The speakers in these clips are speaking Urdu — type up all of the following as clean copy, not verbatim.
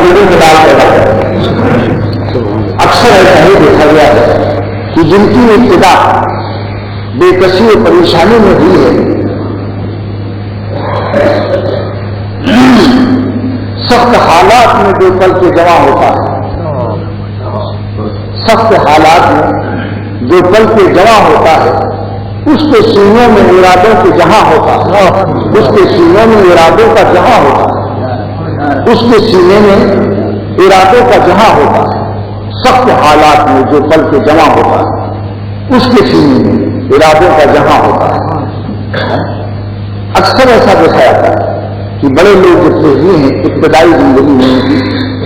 زندگی میں ڈال کر اکثر ایسا ہی دیکھا گیا ہے کہ جن کی ابتدا بے کسی و پریشانی میں ہوئی ہے، سخت حالات میں جو پل کے جمع ہوتا ہے، سخت حالات میں جو پل کے جمع ہوتا ہے، اس کے سینوں میں ارادوں کے جہاں ہوتا ہے، اس کے سینوں میں ارادوں کا جہاں ہوتا ہے، اس کے سینے میں ارادوں کا جہاں ہوتا ہے، سخت حالات میں جو پل کے جمع ہوتا ہے، اس کے سینے میں ارادوں کا جہاں ہوتا ہے۔ اکثر ایسا دیکھا جاتا ہے کہ بڑے لوگ جتنے ہوئے ہیں ابتدائی زندگی میں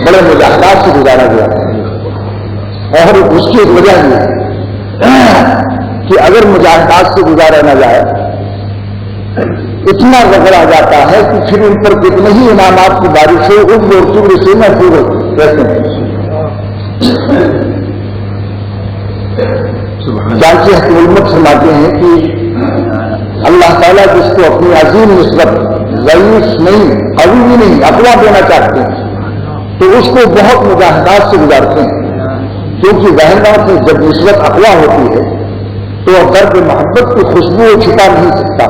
بڑے مجاہدات سے گزارا گیا، اور اس کی ایک وجہ یہ ہے کہ اگر مجاہدات سے گزارا نہ جائے اتنا رگڑا جاتا ہے کہ پھر ان پر کتنے ہی انعامات کی بارش ہو ان لوگوں سے محفوظ رہتے ہیں۔ جانچہ حکیم المت فرماتے ہیں کہ اللہ تعالیٰ جس کو اپنی عظیم نسبت ضعیف نہیں، قوی بھی نہیں، اقوا دینا چاہتے ہیں تو اس کو بہت مجاہدات سے گزارتے ہیں، کیونکہ ذہنات میں جب نسبت اقوا ہوتی ہے تو درد محبت کی خوشبو چھپا نہیں سکتا۔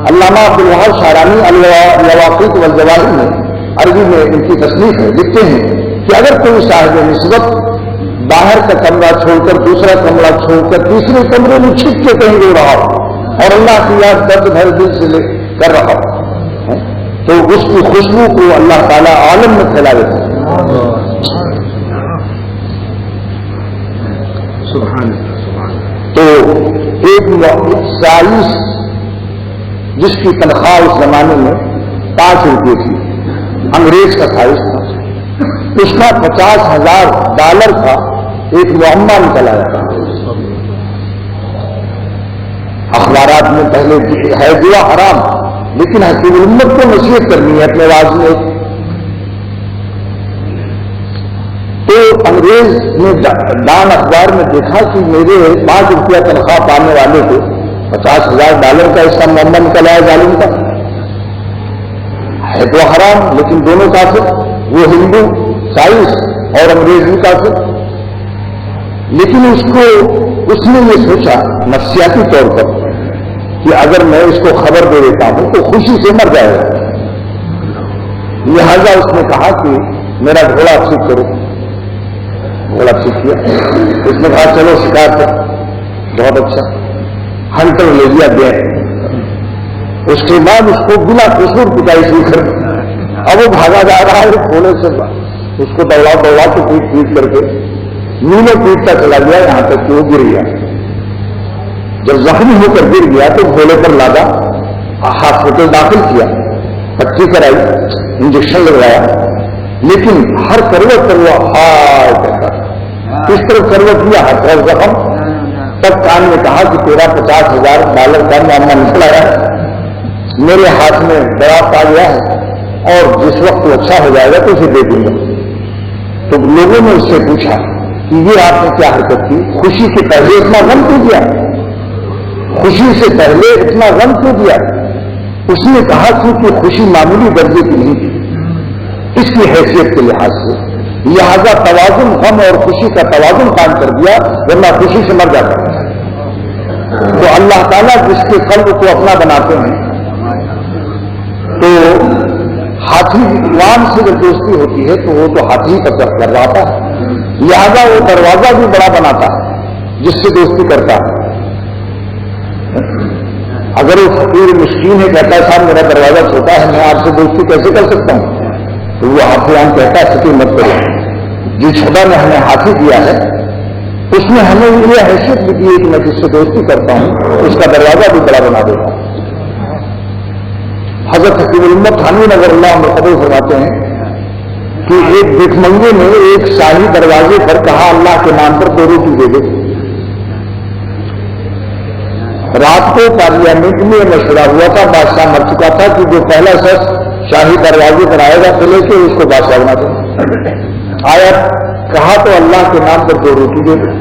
علامہ عبدالوہاب شعرانی الواقیت والجواہر میں عربی میں ان کی تصنیف ہے، لکھتے ہیں کہ اگر کوئی صاحب نسبت باہر کا کمرہ چھوڑ کر دوسرا کمرہ چھوڑ کر تیسرے کمرے میں چھپ کے کہیں رو رہا ہو اور اللہ کی یاد درد بھر دل سے کر رہا ہو تو اس کی خوشبو کو اللہ تعالیٰ عالم میں پھیلا دیتا ہے۔ تو ایک سائنس جس کی تنخواہ اس زمانے میں 5 روپے تھی، انگریز کا سائنس تھا، اس کا $50,000 کا ایک معمہ نکل آیا تھا۔ اخبارات میں پہلے ہے جوا حرام، لیکن حکیم الامت کو نصیحت کرنی ہے اپنے راز میں۔ تو انگریز نے دان اخبار میں دیکھا کہ میرے 5 روپیہ تنخواہ پانے والے کو $50,000 کا اس کا معاملہ نکل آیا ظالم کا، ہے تو حرام لیکن دونوں کافر، وہ ہندو سائنس اور انگریز بھی کافر۔ لیکن اس نے یہ سوچا نفسیاتی طور پر کہ اگر میں اس کو خبر دے دیتا ہوں تو خوشی سے مر جائے گا، لہذا اس نے کہا کہ میرا گھوڑا ٹھیک کرو۔ گھوڑا ٹھیک کیا، اس نے کہا چلو شکار کر، بہت اچھا، ہنٹر لے لیا گیا۔ اس کے بعد اس کو بلا قصور پٹائی شروع کر، اب وہ بھاگا جا رہا ہے گھوڑے سے، اس کو دوڑا کے پیٹ کر کے نیلوں پیٹتا چلا گیا یہاں تک کہ وہ گر گیا۔ جب زخمی ہو کر گر گیا تو گھوڑے پر لادا، ہاسپٹل داخل کیا، پٹی کرائی، انجیکشن لگوایا، لیکن ہر کروٹ پر وہ ہائے کہتا، اس طرح کروٹ لیا ہر طرف زخم۔ تب کان نے کہا کہ تیرا $50,000 کا معاملہ نکلا ہے، میرے ہاتھ میں دراز آ گیا ہے اور جس وقت وہ اچھا ہو جائے گا تو اسے دے دوں گا۔ تو لوگوں نے اس سے پوچھا کہ یہ آپ نے کیا حرکت کی، خوشی سے پہلے اتنا غم کیوں دیا، خوشی سے پہلے اتنا غم کیوں دیا؟ اس نے کہا کیونکہ خوشی معمولی درجے کی نہیں تھی اس کی حیثیت کے لحاظ سے، لہذا توازن، غم اور خوشی کا توازن قائم کر دیا، ورنہ خوشی سے مر جاتا ہے۔ تو اللہ تعالیٰ جس کے قلب کو اپنا بناتے ہیں تو ہاتھی وان سے جب دوستی ہوتی ہے تو وہ تو ہاتھی پر کرواتا ہے، لہذا وہ دروازہ بھی بڑا بناتا ہے جس سے دوستی کرتا ہے۔ اگر وہ فقیر مسکین ہے کہتا ہے صاحب میرا دروازہ چھوٹا ہے، میں آپ سے دوستی کیسے کر سکتا ہوں، تو وہ ہاتھی وان کہتا ہے فکر مت کرو، جس خدا نے ہمیں ہاتھی دیا ہے اس نے ہمیں یہ حیثیت بھی دی ہے کہ میں جس سے دوستی کرتا ہوں اس کا دروازہ بھی بڑا بنا دیتا ہوں۔ حضرت حکیم الامت تھانوی نگر اللہ مرتبہ فرماتے ہیں کہ ایک بھیک منگے نے ایک شاہی دروازے پر کہا اللہ کے نام پر 2 روٹی دے دے۔ رات کو پارلیمنٹ میں مشورہ ہوا تھا، بادشاہ مر چکا تھا کہ جو پہلا شخص شاہی دروازے پر آئے گا تو لے کے اس کو بادشاہ بنا دے۔ آیا کہا تو اللہ کے نام پر 2 روٹی دے دے۔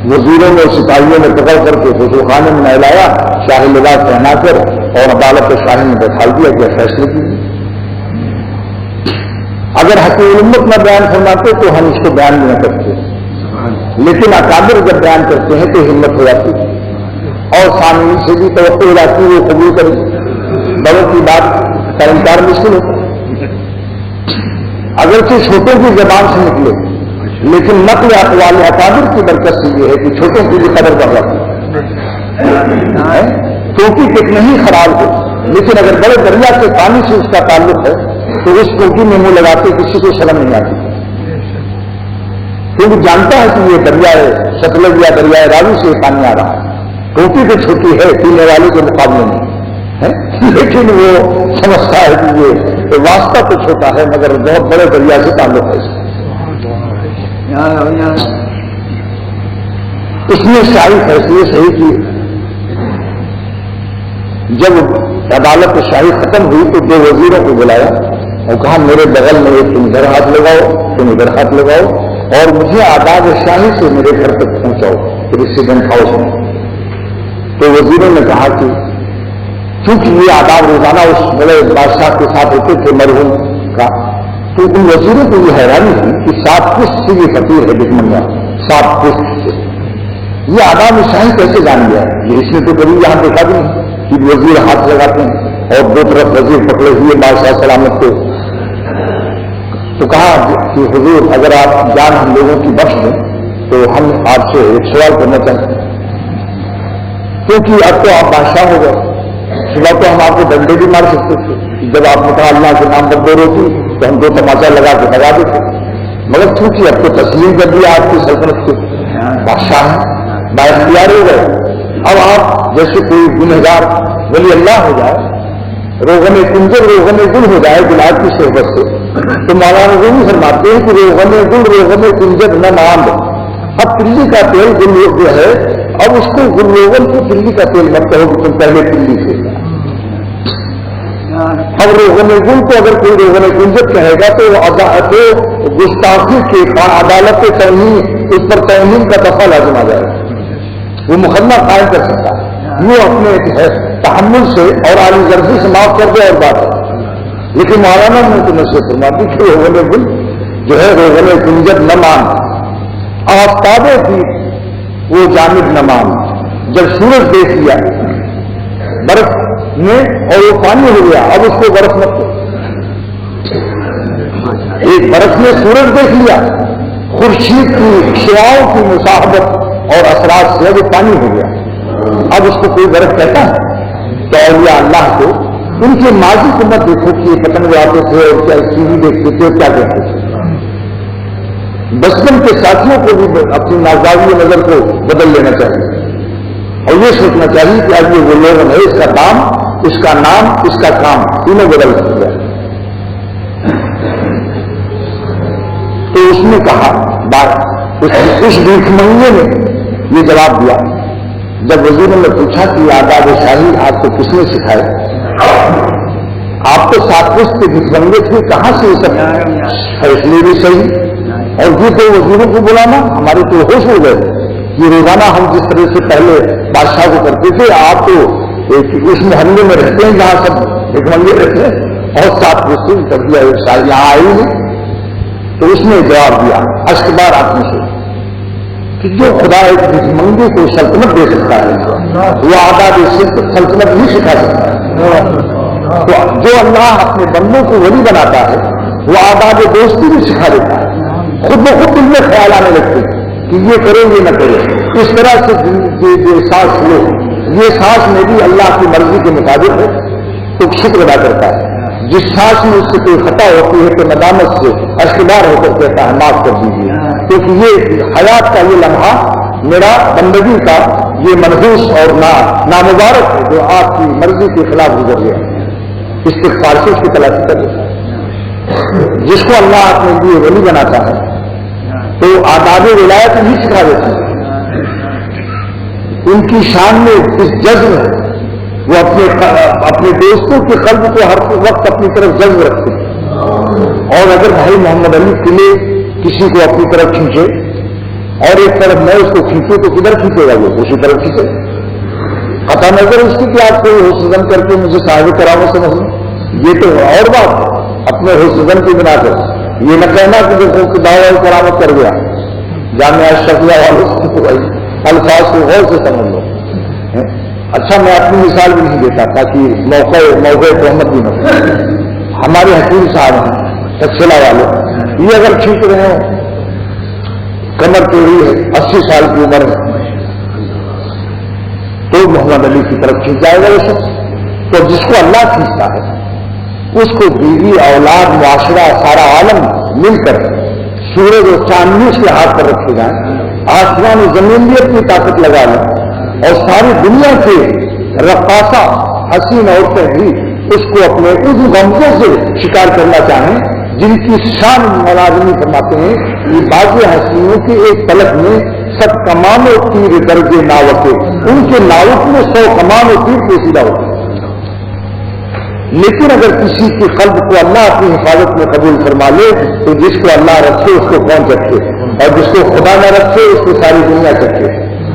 وزیروں نے سپاہیوں نے پکڑ کر کے خصوصی خانے میں نہلایا، شاہی لباس پہنا کر اور عدالت شاہی میں بیٹھا دیا کہ فیصلے کی۔ اگر حقیق امت نہ بیان فرماتے تو ہم اس کو بیان نہیں کرتے، لیکن اکابر جب بیان کرتے ہیں تو ہمت ہو جاتی ہے اور سامنے سے بھی توقع ہو جاتی ہے وہ قبول کرے، بڑوں کی بات کا انکار مشکل ہوتا ہے، اگرچہ چھوٹوں کی زبان سے نکلے، لیکن نقل اقوال اکابر کی برکت سے یہ ہے کہ چھوٹوں کی بھی قدر کر جاتی ہے، کیونکہ کتنے ہی خراب ہو، لیکن اگر بڑے دریا کے پانی سے اس کا تعلق ہے تو اس کوٹی میں منہ لگاتے کسی کو شرم نہیں آتی، کیونکہ جانتا ہے کہ یہ دریائے ستلج یا دریائے راوی سے پانی آ رہا ہے، ٹوٹی تو چھوٹی ہے پینے والے کے مقابلے میں ہے، لیکن وہ سمجھتا ہے کہ یہ واسطہ تو چھوٹا ہے مگر بہت بڑے دریا سے تعلق ہے اس نے شاہی فیصلے صحیح کیے۔ جب عدالت شاہی ختم ہوئی تو 2 وزیروں کو بلایا اور کہا میرے بغل میں تم ادھر ہاتھ لگاؤ تم ادھر ہاتھ لگاؤ اور مجھے آداب شاہی سے میرے گھر تک پہنچاؤ پریسیڈنٹ ہاؤس میں۔ تو وزیروں نے کہا کہ کیونکہ یہ آداب روزانہ اس بڑے بادشاہ کے ساتھ ہوتے تھے مرحوم کا، تو ان وزیروں کو یہ حیرانی تھی کہ 7 پشت سے یہ فقیر ہے دشمنگا 7 پشت سے، یہ آداب شاہی کیسے جان گیا؟ یہ اس نے تو کبھی یہاں دیکھا بھی نہیں کہ وزیر ہاتھ لگاتے ہیں اور 2 طرف وزیر پکڑے ہوئے بادشاہ سلامت کو۔ تو کہا کہ حضور اگر آپ جان ہم لوگوں کی بخش دیں تو ہم آپ سے ایک سوال کرنا چاہتے ہیں، کیونکہ اب تو آپ بادشاہ ہو گئے، صبح تو ہم آپ کو ڈنڈے بھی مار سکتے تھے، جب آپ نے کہا اللہ کے نام پر دور ہوتی تو ہم 2 تماچا لگا کے لگا دیتے، مگر چونکہ اب تو تسلیم کر دیا آپ کی سلطنت کو، بادشاہ ہیں بااختیار ہو گئے، اب آپ جیسے کوئی گنہگار ولی اللہ ہو جائے، روغن کنجر روغن گل ہو جائے گلاب کی صحبت سے، تو مولانا رومی فرماتے ہیں کہ روغن گل روغن کنجر نہ ماند، اب پلی کا تیل گل جو ہے اب اس کو گل روغن کو پلی کا تیل مت کہو کہ تم پہلے پلی سے، اب روغن گل کو اگر کوئی روغن کنجر کہے گا تو گستاخی کے عدالت توہین اس پر توہین کا دفعہ لازم آ جائے گا، وہ مقدمہ قائم کر سکتا ہے، وہ اپنے تحمل سے اور عالی غرضی سے معاف کر دے اور بات ہے، لیکن مولانا نے تو نصیحت فرماتی کہ روغن گل جو ہے روغن کنجر نہ مان، آفتابے کی وہ جامد نہ مان، جب سورج دیکھ لیا برف میں اور وہ پانی ہو گیا اب اس کو برف مت، ایک برف میں سورج دیکھ لیا خورشید کی شعاؤں کی مصاحبت اور اثرات سے وہ پانی ہو گیا، اب اس کو کوئی برف کہتا ہے؟ تو اولیاء اللہ کو ان کے ماضی کو مت دیکھو کہ یہ پتنگ آتے تھے اور کیا ٹی وی دیکھتے تھے اور کیا کہتے تھے، بچپن کے ساتھیوں کو بھی اپنی نازاوی نظر کو بدل لینا چاہیے اور یہ سوچنا چاہیے کہ آج یہ وہ لوگ ہے اس کا دام اس کا نام اس کا کام تینوں بدل سکتا ہے۔ تو اس نے کہا بات اس بھیک منگے نے یہ جواب دیا، جب وزیروں نے پوچھا کہ آداب شاہی آپ کو کس نے سکھائے؟ آپ تو 7 پشت کے بھیک منگے تھے، کہاں سے یہ سب فیصلے بھی صحیح اور یہ تو وزیروں کو بلانا ہمارے تو ہوش ہو گئے، یہ روزانہ ہم جس طرح سے پہلے بادشاہ کو کرتے تھے آپ تو اس محلے میں رہتے ہیں جہاں سب بھیک منگے رہتے ہیں اور 7 پشت تبدیل یہاں آئی نہیں۔ تو اس نے جواب دیا اشکبار آدمی سے کہ جو خدا ایک بھیک منگے کو سلطنت دے سکتا ہے وہ آداب سلطنت نہیں سکھا سکتا ہے، تو جو اللہ اپنے بندوں کو ولی بناتا ہے وہ آداب دوستی بھی سکھا دیتا ہے، خود بخود دل میں خیال آنے لگتے کہ یہ کرو یہ نہ کرو، اس طرح سے جو سانس لو یہ سانس میں بھی اللہ کی مرضی کے مطابق ہے تو شکر ادا کرتا ہے، جس سانس میں اس سے کوئی خطا ہوتی ہے تو ندامت سے اشکبار ہو کر کہتا ہے معاف کر دیجیے، کیونکہ یہ حیات کا یہ لمحہ میرا بندگی کا یہ منحوس اور نامبارک ہے جو آپ کی مرضی کے خلاف گزر گیا، استغفار سے اس کی تلافی کر دیتا ہے۔ جس کو اللہ اپنے لیے ولی بناتا ہے تو آداب ولایت نہیں سکھا دیتا ہے، ان کی شان میں اس جذب ہے، وہ اپنے دوستوں کے قلب کو ہر وقت اپنی طرف جذب رکھتے ہیں، اور اگر بھائی محمد علی قلعے کسی کو اپنی طرف کھینچے اور ایک طرف میں اس کو کھینچوں تو کدھر کھینچے گا وہ اسی طرف کھینچے، قطع نظر اس کی کہ آپ کوئی حسن کر کے مجھے صاحب کرامت سمجھ لیں، یہ تو اور بات ہے اپنے حسن کی بنا کر، یہ نہ کہنا کہ دیکھو کہ دعوی کرامت کر گیا جامعہ اشرفیہ والوں کو الفاظ کو غور سے سمجھ لو. اچھا میں اپنی مثال بھی نہیں دیتا تاکہ موقع تہمت بھی نہ ہو. ہمارے حکیم صاحب ہیں تکسلا والے, یہ اگر کھینچ رہے ہوں, کمر توڑی ہے, 80 سال کی عمر ہے, تو محمد علی کی طرف کھینچ جائے گا وہ شخص. تو جس کو اللہ کھینچتا ہے اس کو بیوی اولاد معاشرہ سارا عالم مل کر سورج اور چاندنی کے ہاتھ پر رکھے جائیں, آسمان و زمین بھی اپنی طاقت لگا لیں اور ساری دنیا کے رقاصہ حسین عورتیں بھی اس کو اپنے اس غمزوں سے شکار کرنا چاہیں جن کی شان ملازمی فرماتے ہیں یہ باغ حسینوں کے ایک پلک میں سب کمان و تیر درجے ناوتے, ان کے ناوت میں 100 کمان و تیر پوشیدہ ہوتے ہیں. لیکن اگر کسی کے قلب کو اللہ اپنی حفاظت میں قبول فرما لے تو جس کو اللہ رکھے اس کو کون رکھے, اور جس کو خدا نہ رکھے اس کو ساری دنیا رکھے.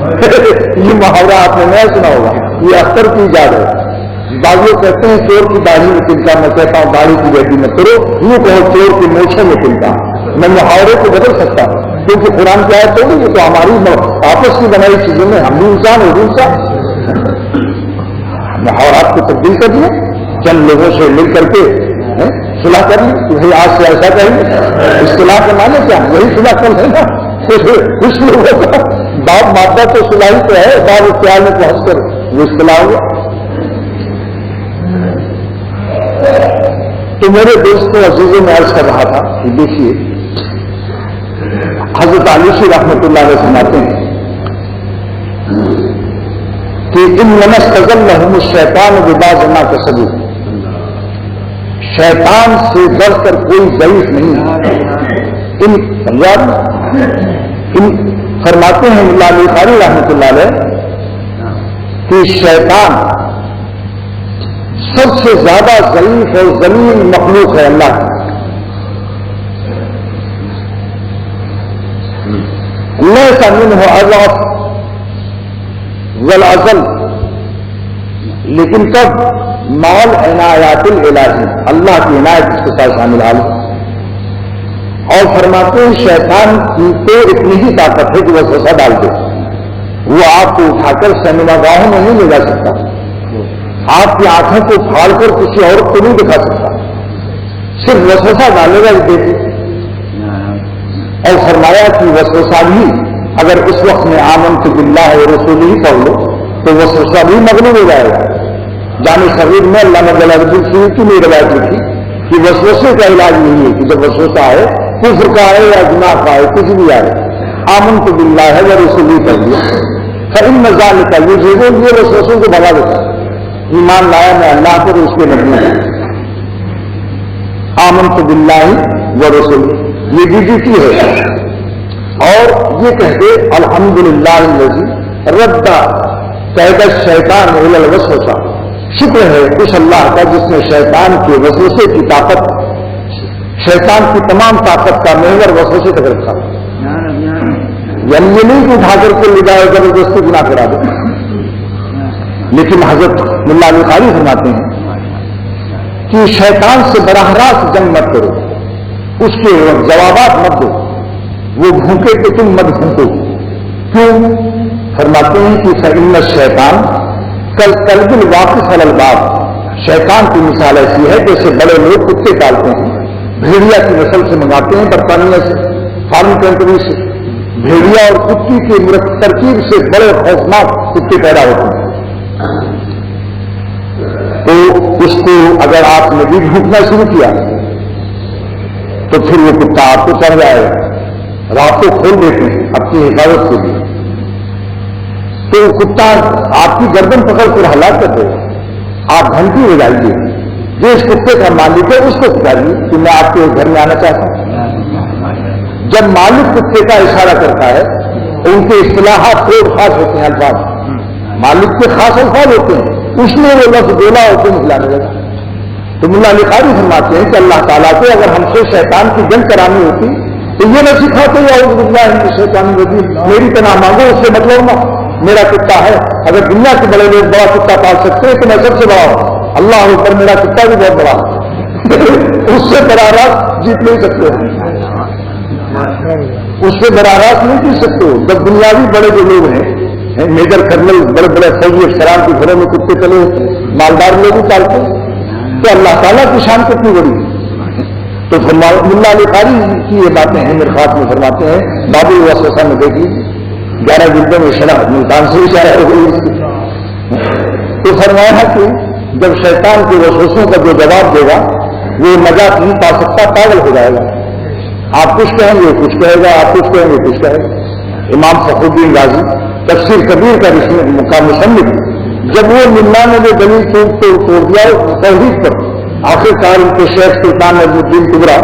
یہ محاورہ آپ نے نیا سنا ہوگا, یہ اختر کی ایجاد ہے. بعض لوگ کہتے ہیں چور کی داڑھی میں تلکا, میں کہتا ہوں داڑھی کی بیٹی میں کرو, یوں کہو چور کی موچھے میں تلکا. میں محاورے کو بدل سکتا ہوں کیونکہ قرآن کی آیت ہوگی یہ تو ہماری آپس کی بنائی چیزوں میں ہم بھی انسان ہو انسان محاورات کو تبدیل کر دیا, چند لوگوں سے مل کر کے صلح کر لی کہ بھائی آج سے ایسا کہیں. اصطلاح کے معنی کیا وہی صلح کر لینا. کچھ لوگوں کا باپ مادہ تو صلاحی تو ہے, باب اختیار میں پہنچ کر وہ اصطلاح ہوا. تو میرے دوستوں عزیزوں میں عرض کر رہا تھا کہ دیکھیے حضرت علی رحمۃ اللہ علیہ فرماتے ہیں کہ ان نستظلهم الشیطان ببعض ما کسبوا, شیطان سے ڈر کر کوئی ضعیف نہیں. ان فرماتے ہیں اللہ علی قاری رحمۃ اللہ علیہ کہ شیطان سب سے زیادہ ضعیف اور ذلیل مخلوق ہے اللہ کی. لیس منہ اضعف والعزل, لیکن کب مال عنایات الہی, اللہ کی عنایت اس کے ساتھ شامل حال. اور فرماتے ہیں شیطان کی تو اتنی ہی طاقت ہے کہ وہ وسوسہ ڈال دے, وہ آپ کو اٹھا کر سینما گاہوں میں نہیں لے جا سکتا, آپ کی آنکھوں کو پھاڑ کر کسی اور کو نہیں دکھا سکتا, صرف وسوسہ ڈالے گا دیکھے. اور فرمایا کہ وسوسہ بھی اگر اس وقت میں آمنت باللہ رسول ہی پڑھ لو تو وسوسہ بھی مغلوب ہو جائے گا. جامع صغیر میں اللہ جلال کی میری روایت لکھی کہ وسوسے کا علاج نہیں ہے کہ جب وسوسہ آئے کفر کا آئے یا گناہ کا آئے کسی بھی آئے آمنت باللہ ہے وہ رسول ہی پڑھ لیا ان مزاج کا یہ چیزیں یہ وسوسوں کو بھگا دیتا ہے. ایمان لایا میں اللہ پر اس کے نبی ہے, آمنت باللہ و رسول یہ ڈیوٹی ہے. اور یہ کہتے الحمدللہ الذی رد قید الشیطان الی الوسوسہ, شکر ہے اس اللہ کا جس نے شیطان کے وسوسے کی طاقت, شیطان کی تمام طاقت کا محور وسوسے تک رکھا. یعنی یہ نہیں کہ اٹھا کر کے لے جائے زبردستی گناہ کرا دے. لیکن حضرت ملا علی قاری فرماتے ہیں کہ شیطان سے براہ راست جنگ مت کرو, اس کے جوابات مت دو, وہ بھوکے تو تم مت بھوکو. کیوں؟ فرماتے ہیں کہ فإن الشیطان کل قلب الواقف علی الباب, شیطان کی مثال ایسی ہے جیسے بڑے لوگ کتے پالتے ہیں, بھیڑیا کی نسل سے منگاتے ہیں برطانیہ سے, فارن کنٹری سے, بھیڑیا اور کتی کی ترکیب سے بڑے خوفناک کتے پیدا ہوتے ہیں. تو اس کو اگر آپ نے بھی بھوکنا شروع کیا تو پھر وہ کتا آپ کو چڑھ جائے گا, رات کو کھول دیتے ہیں اپنی حفاظت کے لیے. تو وہ کتا آپ کی گردن پکڑ کر ہلاک کر دے گا, آپ گھنٹی ہو جائیے, جو اس کتے کا مالک ہے اس کو پکڑیے کہ میں آپ کے گھر میں آنا چاہتا ہوں. جب مالک کتے کا اشارہ کرتا ہے ان کے اصطلاحات تھوڑے خاص ہوتے ہیں, الفاظ مالک کے خاص الفاظ ہوتے ہیں, اس میں وہ لفظ بولا ہوتے ہیں کھلانے لگا. تو ملا علی قاری فرماتے ہیں کہ اللہ تعالیٰ کو اگر ہم سے شیطان کی جنگ کرانی ہوتی تو یہ نہ سکھاتے اعوذ باللہ من الشیطان الرجیم, میری پناہ مانگو اس سے مطلب نہ, میرا کتا ہے. اگر دنیا کے بڑے لوگ بڑا کتا پال سکتے ہیں تو میں سب سے بڑا ہوں, اللہ اوپر میرا کتا بھی بہت بڑا. اس سے براہ راست جیت نہیں سکتے ہو، اس سے براہ راست نہیں جیت سکتے ہو. جب دنیاوی بڑے جو لوگ ہیں، میجر کرنل، بڑے بڑے فوجی افسران کے گھروں میں کتے چلے مالدار لوگ ہی پالتے، تو اللہ تعالیٰ کی شان کتنی بڑی. تو ملا علی قاری کی یہ باتیں ہیں، میرے خاص میں فرماتے ہیں باب الوسوسہ میں دیکھ لیجیے 11 جلدوں میں شرح ملتان سے اشارہ ہو گئی. تو فرمایا کہ جب شیطان کے وسوسوں کا جو جواب دے گا وہ نجات نہیں پا سکتا، پاگل ہو جائے گا. آپ کچھ کہیں گے کچھ کہے گا، آپ کچھ کہیں گے کچھ کہے گا. امام فخر الدین غازی تفسیر کبیر کا مصنف، جب وہ 99 دلیل توڑ دیا توحید پر، آخر کار ان کے شیخ سلطان الدین کبرا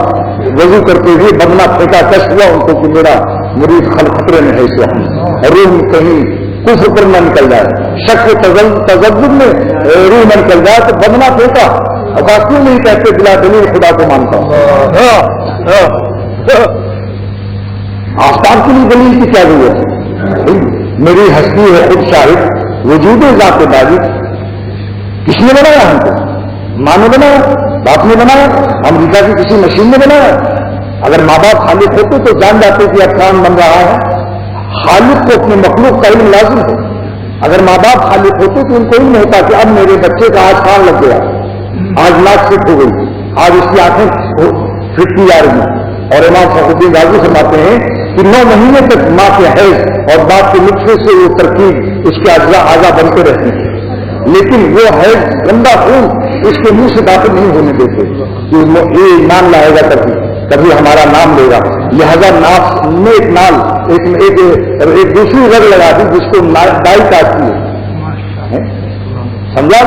وضو کرتے ہوئے بدنا پھینکا، کش ہوا ان کو کہ میرا مرید خطرے میں ہے اس وقت، روح کہیں کفر پر نہ نکل جائے، شک تذبذب میں روح نہ نکل جائے، تو بدنا پھینکا. اب آپ کیوں نہیں کہتے بلا دلیل خدا کو مانتا ہوں؟ آفتاب کے لیے دلیل کی کیا ضرورت ہے؟ میری ہستی ہے خود شاہد، وجود ذات بازی. کس نے بنایا ہم کو؟ ماں نے بنایا، باپ نے بنایا، امریکہ کی کسی مشین نے بنایا. اگر ماں باپ خالق ہوتے تو جان جاتے کہ اب کام بن رہا ہے. خالق کو اپنے مخلوق کا علم لازم ہے. اگر ماں باپ خالق ہوتے تو ان کو علم ہوتا کہ اب میرے بچے کا آج کان لگ گیا، آج ناک فٹ ہو گئی، آج اس کی آنکھیں فٹ کی جا رہی ہیں. اور امام فخر الدین غازی فرماتے ہیں کہ 9 مہینے تک ماں کے حیض اور باپ کے نطفے سے وہ ترکیب اس کے اعضاء بنتے رہتے ہیں، لیکن وہ حیض گندا خون اس کے منہ سے داخل نہیں ہونے دیتے. یہ نام لائے گا کبھی ہمارا نام لے گا، لہذا ناک میں ایک نال ایک دوسری رگ لگا دی جس کو ڈائی کاٹتی ہے. سمجھا؟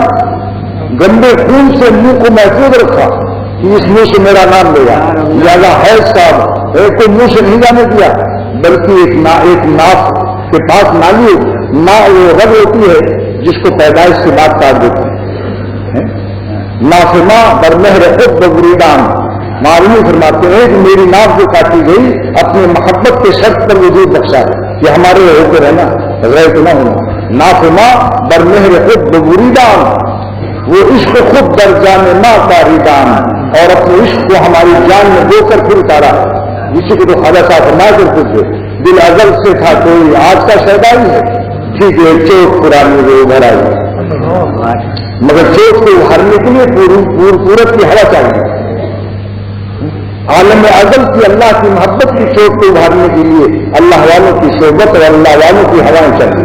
گندے خون سے منہ کو محفوظ رکھا کہ اس منہ سے میرا نام لے گا. لہٰذا حیض صاحب کو منہ سے نہیں جانے دیا، بلکہ ایک ناک کے پاس نالی رگ ہوتی ہے جس کو پیدائش سے بعد کاٹ دیتے ہیں. نافما برمہر خود ببریدان معلوم فرماتے ہیں کہ میری ناف جو کاٹی گئی اپنے محبت کے شرط پر وجود بخشا کہ ہمارے ہوتے رہنا، غیر نہ ہونا. نافما برمہر خود ببریدان، وہ عشق خود در جان ماں کاریدان، اور اپنے عشق کو ہماری جان میں دو کر پھر اتارا. اسی کو تو خواجہ صاحب فرمایا کرتے تھے دل ازل سے تھا کوئی آج کا شیدائی ہے، ٹھیک ہے چوٹ پرانی وہ ابھر آئی، مگر چوٹ کو ابھرنے کے لیے پورت کی ہوا چاہیے. عالم ازل کی اللہ کی محبت کی چوٹ کو ابھارنے کے لیے اللہ والوں کی صحبت اور اللہ والوں کی ہوائیں چاہیے.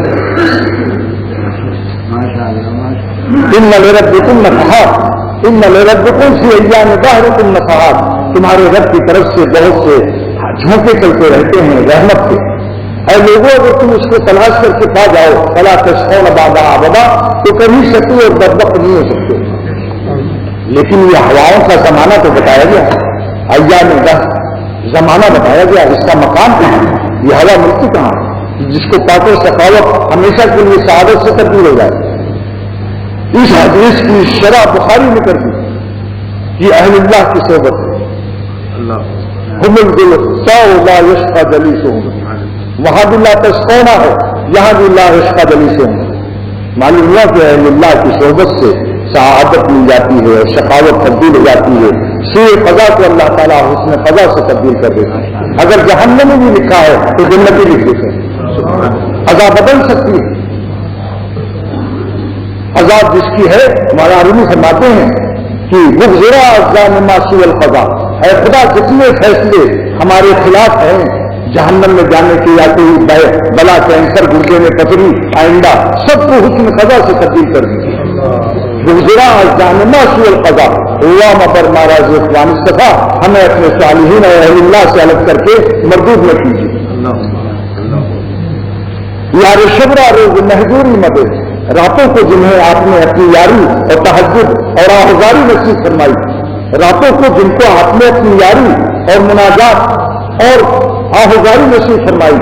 ان لربکم نفحات، ان لربکم فی ایام دہرکم نفحات، تمہارے رب کی طرف سے بہت سے جھونکے چلتے رہتے ہیں رحمت کے. اے لوگوں اگر تم اس کو تلاش کر کے پا جاؤ فلا تشقون بعدها ابدا، تو کبھی شقی اور بدبخت نہیں ہو سکتے. لیکن یہ ہواؤں کا زمانہ تو بتایا گیا، ایام دہر زمانہ بتایا گیا، اس کا مقام کہاں ہے؟ یہ ہوا ملتی کہاں ہے جس کو پاک و سخاوت ہمیشہ کے لیے سعادت سے تبدیل ہو جائے. اس حدیث کی شرح بخاری میں کر دی یہ اہل اللہ کی صحبت ہے. ہم الدل لا یشقى جلیسہم، وہاں بھی لا تشقون ہے، یہاں بھی لا یشقى جلیسہم. معلوم ہوا کہ اہل اللہ کی صحبت سے سعادت مل جاتی ہے اور شقاوت تبدیل ہو جاتی ہے. سوء قضا کو اللہ تعالیٰ حسن قضا سے تبدیل کر دیتا ہے. اگر جہنم میں بھی لکھا ہے تو جنتی لکھ دیتے ہیں. قضا بدل سکتی ہے. عذاب جس کی ہے ہمارا عالمی فرماتے ہیں کہ مغزرا ظالما سوء القضا، اے خدا جتنے فیصلے ہمارے خلاف ہیں جہنم میں جانے کے یا کوئی بلا کینسر گردے میں پتھری آئندہ سب کو حکم قضا سے تبدیل کر دیجیے. مغزرا ظالما سوء القضا ہوا مبر مہاراج اخوان صفا، ہمیں اپنے صالحین اور اہل اللہ سے الگ کر کے مردود نہ کیجیے. یار شبرا روز محدوری مدد، راتوں کو جنہیں آپ نے اپنی یاری اور تہجد اور آہذاری نصیب فرمائی، راتوں کو جن کو آپ نے اپنی یاری اور مناجات اور آہذاری نصیب فرمائی.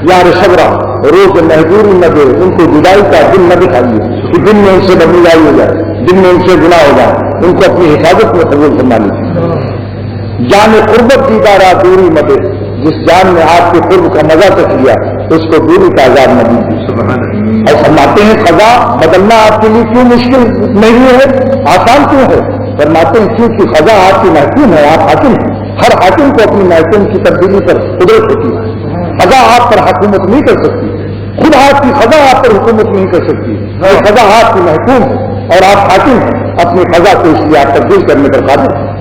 یار شبرا روز محدوری نہ دے، ان کو جدائی کا دن نہ دکھائیے کہ دن میں ان سے بدنائی ہو جائے، دن میں ان سے گناہ ہو جائے. ان کو اپنی حفاظت میں قبول فرما لیجیے. جان قربت دیدارا دوری نہ دے، جس جان نے آپ کے قرب کا مزہ تک لیا اس کو دوری کا عذاب نہ دیجیے. اور فرماتے ہیں قضا بدلنا آپ کے لیے کیوں مشکل نہیں ہے، آسان کیوں ہے؟ فرماتے ہیں کیونکہ خزاں آپ کی محکوم ہے، آپ حاکم ہیں، ہر حاکم کو اپنی محکوم کی تبدیلی پر قدرت ہوتی ہے، خزاں آپ پر حکومت نہیں کر سکتی، خود آپ کی خزاں آپ پر حکومت نہیں کر سکتی، خزاں آپ کی محکوم ہے اور آپ حاکم ہیں، اپنی خزاں کو اس لیے آپ تبدیل کرنے پر قادر ہیں۔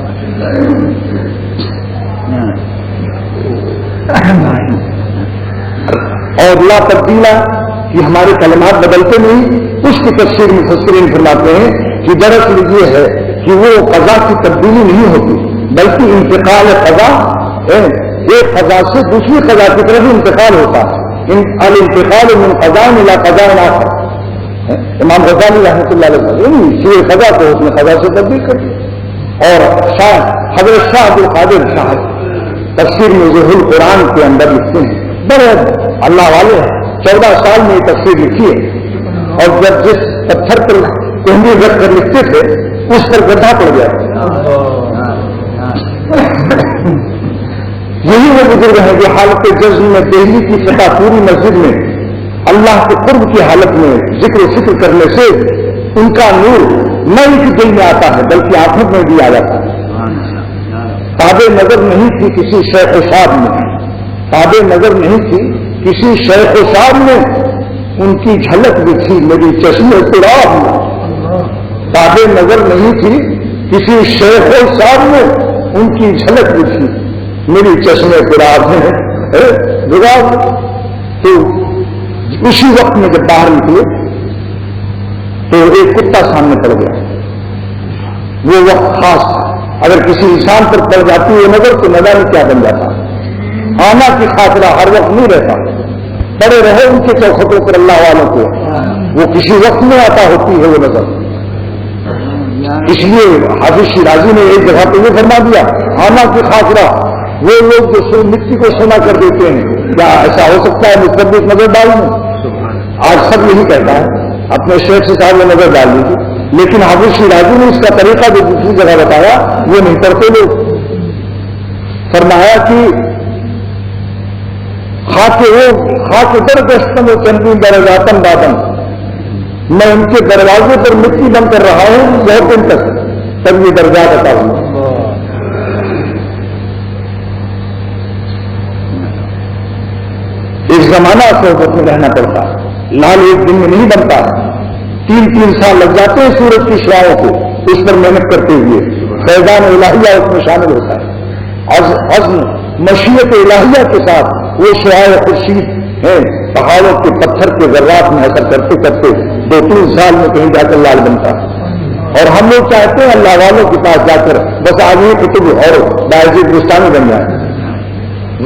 اور لا تبدیلا یہ ہمارے کلمات بدلتے نہیں، اس کی تفسیر مفسرین فرماتے ہیں کہ دراصل یہ ہے کہ وہ قضا کی تبدیلی نہیں ہوتی بلکہ انتقال قضا، ایک قضا سے دوسری قضا کی طرف انتقال ہوتا ہے، الانتقال من قضاء الى قضاء آخر۔ امام غزالی رحمۃ اللہ علیہ یہ قضا کو اس نے قضا سے تبدیل کر دیا۔ اور حضرت شاہ عبد القادر صاحب تفسیر موضوع القرآن کے اندر لکھتے ہیں، بڑے اللہ والے ہیں، 14 سال میں یہ تفسیر لکھی ہے، اور جب جس پتھر پر کوہنی رکھ کر لکھتے تھے اس پر گڈھا پڑ گیا۔ یہی وہ بزرگ ہیں جو حالت جزم میں دہلی کی سطح پوری مسجد میں اللہ کے قرب کی حالت میں ذکر و فکر کرنے سے ان کا نور نہ ان کے دل میں آتا ہے بلکہ آنکھوں میں بھی آ جاتا ہے۔ تابع نظر نہیں تھی کسی شیخ و صاحب میں، تابع نظر نہیں تھی کسی شیخ و صاحب میں، ان کی جھلک بھی تھی میری چشمے قرآب میں۔ تابع نظر نہیں تھی کسی شیخ و صاحب میں، ان کی جھلک بھی تھی میری چشمے قرآب میں۔ تو اسی وقت میں جب باہر نکلے تو ایک کتا سامنے پڑ گیا، وہ وقت خاص تھا، اگر کسی انسان پر پڑ جاتی ہے نظر تو نہ جانے کیا بن جاتا۔ آنا کی خاطرہ ہر وقت نہیں رہتا، پڑے رہے ان کے چوکھٹوں پر اللہ والوں کو، وہ کسی وقت میں آتا ہوتی ہے وہ نظر۔ اس لیے حافظ شیرازی نے ایک جگہ پہ یہ فرما دیا، آنا کی خاطرہ وہ لوگ جو مٹی کو سونا کر دیتے ہیں، کیا ایسا ہو سکتا ہے مجھ پر بھی نظر ڈالوں؟ آج سب یہی کہتا ہے اپنے شیخ سے صاحب میں نظر ڈال دیجیے، لیکن حافظ شیرازی نے اس کا طریقہ جو دوسری جگہ بتایا وہ نہیں کرتے لوگ۔ فرمایا کہ خاک در گشتم و چندی درجاتن بادن، میں ان کے دروازے پر مٹی بند کر رہا ہوں بہت دن تک، تب یہ درجات عطا ہوں۔ ایک زمانہ صحبت میں رہنا پڑتا، لال ایک دن میں نہیں بنتا، 3 سال لگ جاتے ہیں سورج کی شعاعوں کو اس پر محنت کرتے ہوئے، فیضان الہیہ اس میں شامل ہوتا ہے، عزم مشیت الہیہ کے ساتھ وہ شعاع خورشید ہیں پہاڑوں کے پتھر کے ذرات میں اثر کرتے کرتے 2-3 سال میں کہیں جا کر لال بنتا ہے۔ اور ہم لوگ چاہتے ہیں اللہ والوں کے پاس جا کر بس آدمی کتب اور باعث گستانی بن جائے۔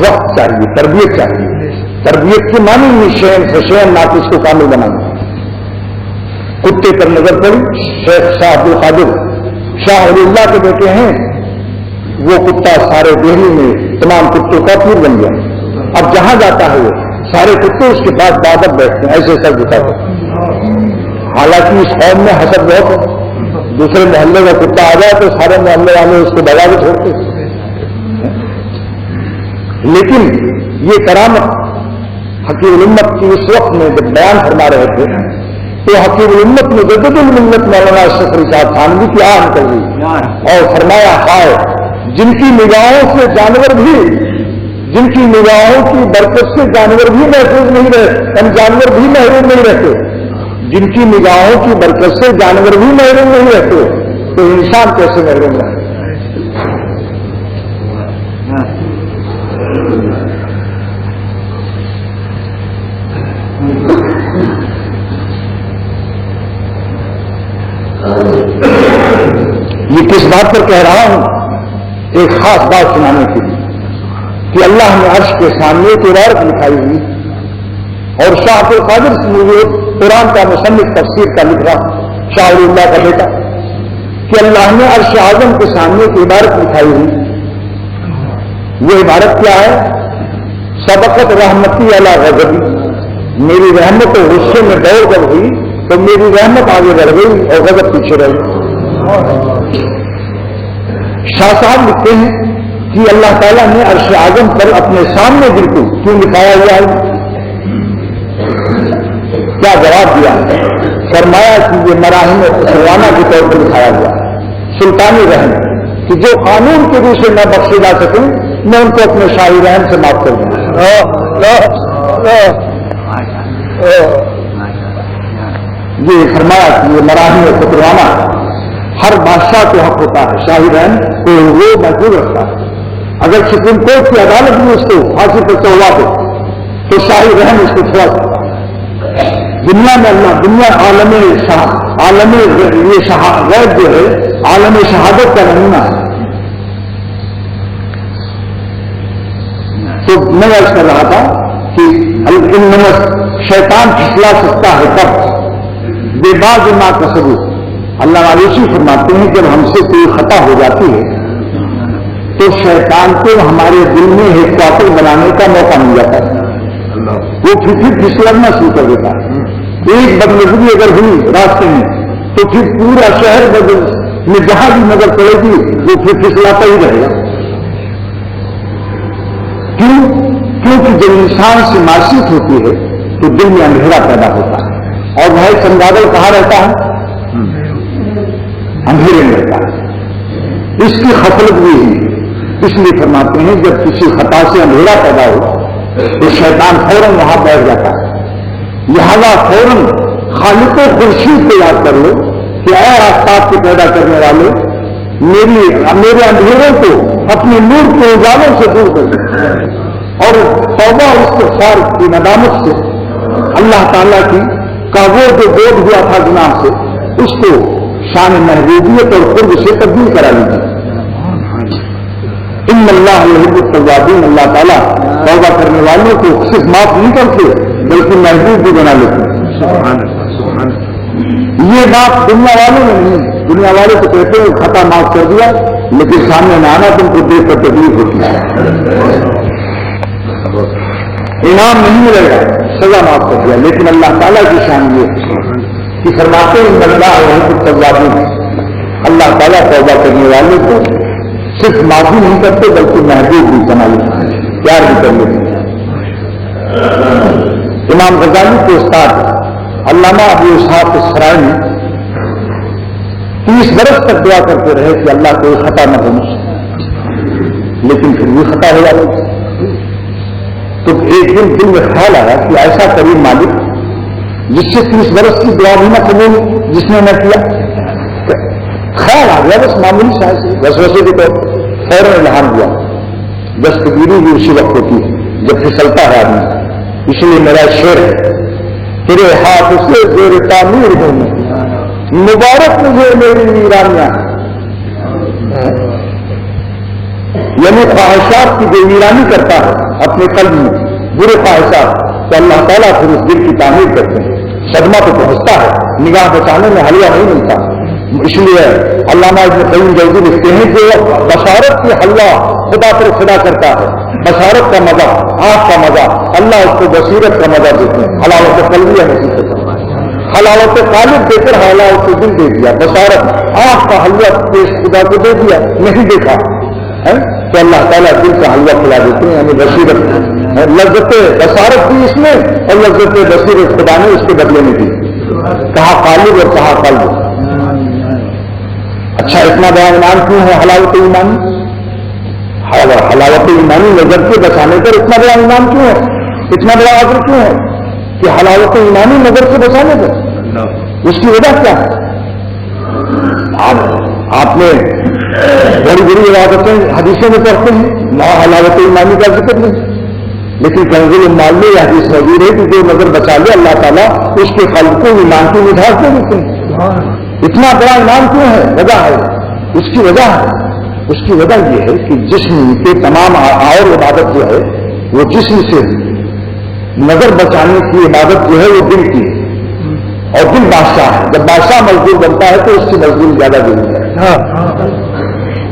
وقت چاہیے، تربیت چاہیے، تربیت کے معنی میں شین فشین ناقص کو کامل بنانا۔ کتے پر نظر پڑی، شیخ شاہ عبد القادر شاہ ولی اللہ کے بیٹے ہیں، وہ کتا سارے دہلی میں تمام کتوں کا پیر بن گیا۔ اب جہاں جاتا ہے وہ سارے کتے اس کے پاس بادت بیٹھتے ہیں، ایسے سر دکھاتے ہیں۔ حالانکہ اس قوم میں حسد بہت ہے، دوسرے محلے کا کتا آ جائے تو سارے محلے والے اس کو بگا کے چھوڑتے ہیں۔ لیکن یہ کرامت حکیم الامت کی اس وقت میں جب بیان فرما رہے تھے تو حکیم الامت میں مجدد الملت مولانا اشرف علی صاحب تھانوی کی آہ نکل گئی اور فرمایا ہائے جن کی نگاہوں سے جانور بھی، جن کی نگاہوں کی برکت سے جانور بھی محفوظ نہیں رہے، جانور بھی محروم نہیں رہتے، جن کی نگاہوں کی برکت سے جانور بھی محروم نہیں رہتے تو انسان کیسے محروم رہے؟ یہ کس بات پر کہہ رہا ہوں؟ ایک خاص بات سنانے کے لیے کہ اللہ نے عرش کے سامنے ایک عبارت لکھائی ہوئی اور شاہ عبد القادر سے قرآن کا مصنف تفسیر کا لکھ رہا شاہ ولی اللہ کا بیٹا کہ اللہ نے عرش اعظم کے سامنے ایک عبارت لکھائی ہوئی۔ وہ عبارت کیا ہے؟ سبقت رحمتی علی غضبی، میری رحمت و غصے میں دوڑ کر ہوئی تو میری رحمت آگے بڑھ گئی اور غضب پیچھے رہ گئی۔ شاہ صاحب لکھتے ہیں کہ اللہ تعالیٰ نے عرش اعظم پر اپنے سامنے بالکل کیوں لکھایا ہوا ہے؟ کیا جواب دیا؟ فرمایا کہ یہ مراحل خسروانہ کے طور پر لکھایا ہوا ہے۔ سلطانی رحم کہ جو قانون کے روح سے نہ بخشے جا سکیں میں ان کو اپنے شاہی رحم سے معاف کر دوں. یہ فرمایا کہ یہ مراحل فکرانہ ہر بادشاہ کو حق ہوتا ہے شاہی رحم تو وہ محفوظ رکھتا ہے. اگر سپریم کورٹ کی عدالت بھی اس کو پھانسی پر چڑھوا دے تو شاہی رحم اس کو چھوڑا سکتا ہے. دنیا میں اللہ دنیا عالم یہ غیب جو ہے عالم شہادت کا نمونہ ہے. تو میں عرض کر رہا تھا کہ شیطان پھسلا سکتا ہے تب بے باز ماں کا ثبوت. اللہ مالوسی فرماتے ہیں جب ہم سے کوئی خطا ہو جاتی ہے تو شیطان کو ہمارے دل میں ہیڈ کوارٹر بنانے کا موقع مل جاتا ہے. وہ پھر پھسلنا شروع کر دیتا ہے. ایک بدنظری اگر ہوئی راستے میں تو پھر پورا شہر میں جہاں بھی نظر پڑے گی وہ پھر پھسلاتا ہی رہے گا. کیونکہ جب انسان سے معصیت ہوتی ہے تو دل میں اندھیرا پیدا ہوتا ہے اور بھائی چمگادڑ کہاں رہتا ہے؟ اندھیرے میں رہتا ہے. اس کی غفلت بھی ہے. اس لیے فرماتے ہیں جب کسی خطا سے اندھیرا پیدا ہو تو شیطان فوراً وہاں بیٹھ جاتا ہے. لہذا فوراً خالق خورشید کو یاد کر لو کہ اے آفتاب کے پیدا کرنے والے میرے اندھیروں کو اپنے نور کے اجالوں سے دور کر دو اور توبہ استغفار کی ندامت سے اللہ تعالیٰ کی کا وہ جو بودھ ہوا تھا گناہ سے اس کو شان محبوبیت اور قرب سے تبدیل کرا لیجیے. ان اللہ یحب التوابین اللہ تعالیٰ توبہ کرنے والوں کو صرف معاف نہیں کرتے بلکہ محبوب بھی بنا لیتے ہیں. یہ بات دنیا والوں میں نہیں. دنیا والے تو کہتے ہیں خطا معاف کر دیا لیکن سامنے نہ آنا تم کو دیکھ کر تکلیف ہوتی ہے. انعام نہیں ملے گا سزا معاف کر دیا. لیکن اللہ تعالیٰ کی شان یہ کہ فرماتے ہیں اللہ یحب التوابین اللہ تعالیٰ توبہ کرنے والوں کو صرف معافی نہیں کرتے بلکہ محبوب بھی بنا لیتے ہیں پیار بھی کر لیتے ہیں. امام غزالی کے استاد علامہ ابو اسحاق السرائی نے 30 برس تک دعا کرتے رہے کہ اللہ کوئی خطا نہ ہو لیکن پھر بھی خطا ہو جاتی. تو ایک دن دل میں خیال آیا کہ ایسا کریم مالک جس سے 30 برس کی دعا بھی نہ قبول جس نے نہ کیا. خیال آ گیا بس معمولی شاید سے بس ویسے بھی تو فوراً الہام ہوا. دستگیری بھی اسی وقت ہوتی ہے جب پھسلتا ہے آدمی. اس لیے میرا شعر ہے تیرے ہاتھ سے زیر تعمیر ہوں مبارک مجھے میری ویرانیاں. یعنی خواہشات کی جو ویرانی کرتا ہے اپنے قلب میں برے خواہشات تو اللہ تعالیٰ پھر اس دل کی تعمیر کرتے ہیں. صدمہ تو پہنچتا ہے نگاہ بچانے میں حلیہ نہیں ملتا. اس لیے علامہ ابن قیم جوزی لکھتے ہیں کہ بشارت کی حلوہ خدا پر خدا کرتا ہے. بشارت کا مزہ آنکھ کا مزہ اللہ اس کو بصیرت کا مزہ دیتے ہیں. حلاوت قلبیہ نصیب کرتا ہے. حلاوت قالب دے کر حلاوت کو دل دے دیا. بشارت آنکھ کا حلوہ پیش خدا کو دے دیا نہیں دیکھا تو اللہ تعالیٰ دل کا حلوہ کھلا دیتے ہیں. یعنی بصیرت لذت بصارت دی اس میں اور لذت بصیرت خدا نے اس کے بدلے میں دی. کہا قالب اور کہا قلب. اچھا اتنا بڑا ایمان کیوں ہے حلاوت ایمانی؟ حلاوت ایمانی نظر کے بچانے پر اتنا بڑا ایمان کیوں ہے؟ اتنا بڑا عذر کیوں ہے کہ حلاوت ایمانی نظر سے بچانے پر؟ اس کی وجہ کیا ہے؟ آپ نے بڑی بڑی عبادتیں حدیثوں میں پڑھتے ہیں حلاوت ایمانی کا ذکر نہیں. لیکن کنزل المال میں یہ حدیث موجود ہے کہ جو نظر بچا لے اللہ تعالیٰ اس کے قلب کو ایمان کی مٹھاس دے دیتے ہیں. اتنا بڑا ایمان کیوں ہے؟ وجہ ہے. اس کی وجہ یہ ہے کہ جسم کے تمام اور عبادت جو ہے وہ جسم سے نظر بچانے کی عبادت جو ہے وہ دل کی ہے اور دل بادشاہ ہے. جب بادشاہ مزدور بنتا ہے تو اس کی مزدوری زیادہ ضروری ہے.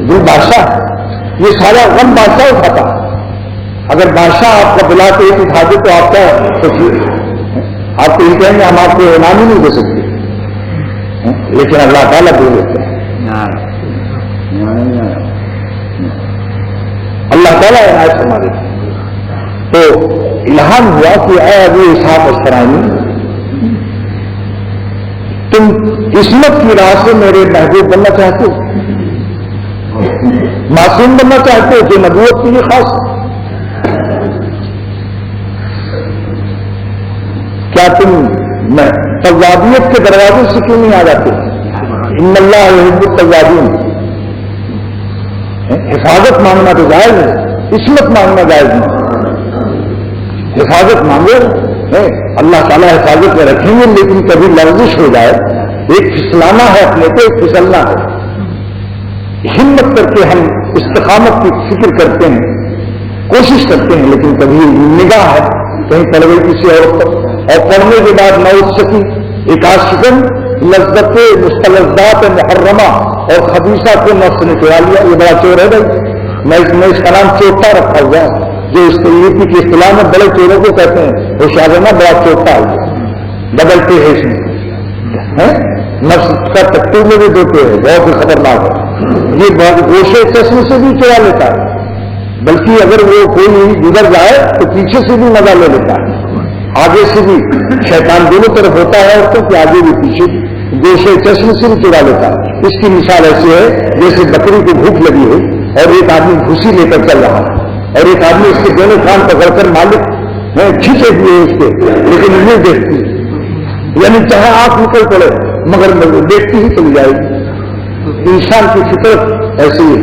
دل بادشاہ یہ سارا غم بادشاہ اٹھاتا ہے. اگر بادشاہ آپ کا بلا کے ایک اٹھا دے تو آپ کا آپ کو یہ کہیں گے ہم آپ کو انعام ہی نہیں دے سکتے. لیکن اللہ تعالیٰ دے دیتے ہیں. اللہ تعالیٰ عنایت فرما دیتے ہیں. تو الہام ہوا کہ اے ابو اسحاق السرائنی تم عصمت کی راہ سے میرے محبوب بننا چاہتے ہو، معصوم بننا چاہتے ہو جو نبوت کے لیے خاص ہے؟ کیا تم توابیت کے دروازے سے کیوں نہیں آ جاتے؟ ان اللہ یحب التوابین، حفاظت مانگنا تو جائز ہے، عصمت مانگنا جائز نہیں، حفاظت مانگو، اللہ تعالیٰ حفاظت میں رکھیں گے، لیکن کبھی لرزش ہو جائے، ایک پھسلانا ہے اپنے کو، ایک پھسلنا ہے، ہمت کر کے ہم استقامت کی فکر کرتے ہیں، کوشش کرتے ہیں، لیکن کبھی نگاہ ہے کہیں پڑ گئی کسی عورت پر، اور پڑھنے کے بعد نہ اٹھ سکی، ایک آشکن لذت مستلزات محرمہ اور خبیثہ کو نفس نے چرا لیا، یہ بڑا چور ہے بھائی، میں اس کا نام چوٹا رکھا ہوا ہے، جو اس یو پی کی اصطلاح میں بڑے چوروں کو کہتے ہیں، وہ شاعرانہ بڑا چوٹا ہے، بدلتے ہیں اس میں، نفس کا تکتیب میں بھی دیتے ہیں، بہت ہی خطرناک ہے، یہ بہت گوشے چشمے سے بھی چرا لیتا ہے، بلکہ اگر وہ کوئی گزر جائے تو پیچھے سے بھی مزہ لے لیتا ہے، آگے سے بھی، شیطان دونوں طرف ہوتا ہے اس کو کہ آگے بھی پیچھے گوشے چشمے سے بھی چرا لیتا ہے۔ اس کی مثال ایسی ہے جیسے بکری کو بھوک لگی ہو اور ایک آدمی بھوسی لے کر چل رہا ہے، اور ایک آدمی اس کے دونوں کان پکڑ کر مالک کھینچے ہوئے اس کے، لیکن نہیں دیکھتی، یعنی چاہے آنکھ نکل پڑے مگر دیکھتی ہی چلی جائے گی۔ انسان کی فطرت ایسی ہے،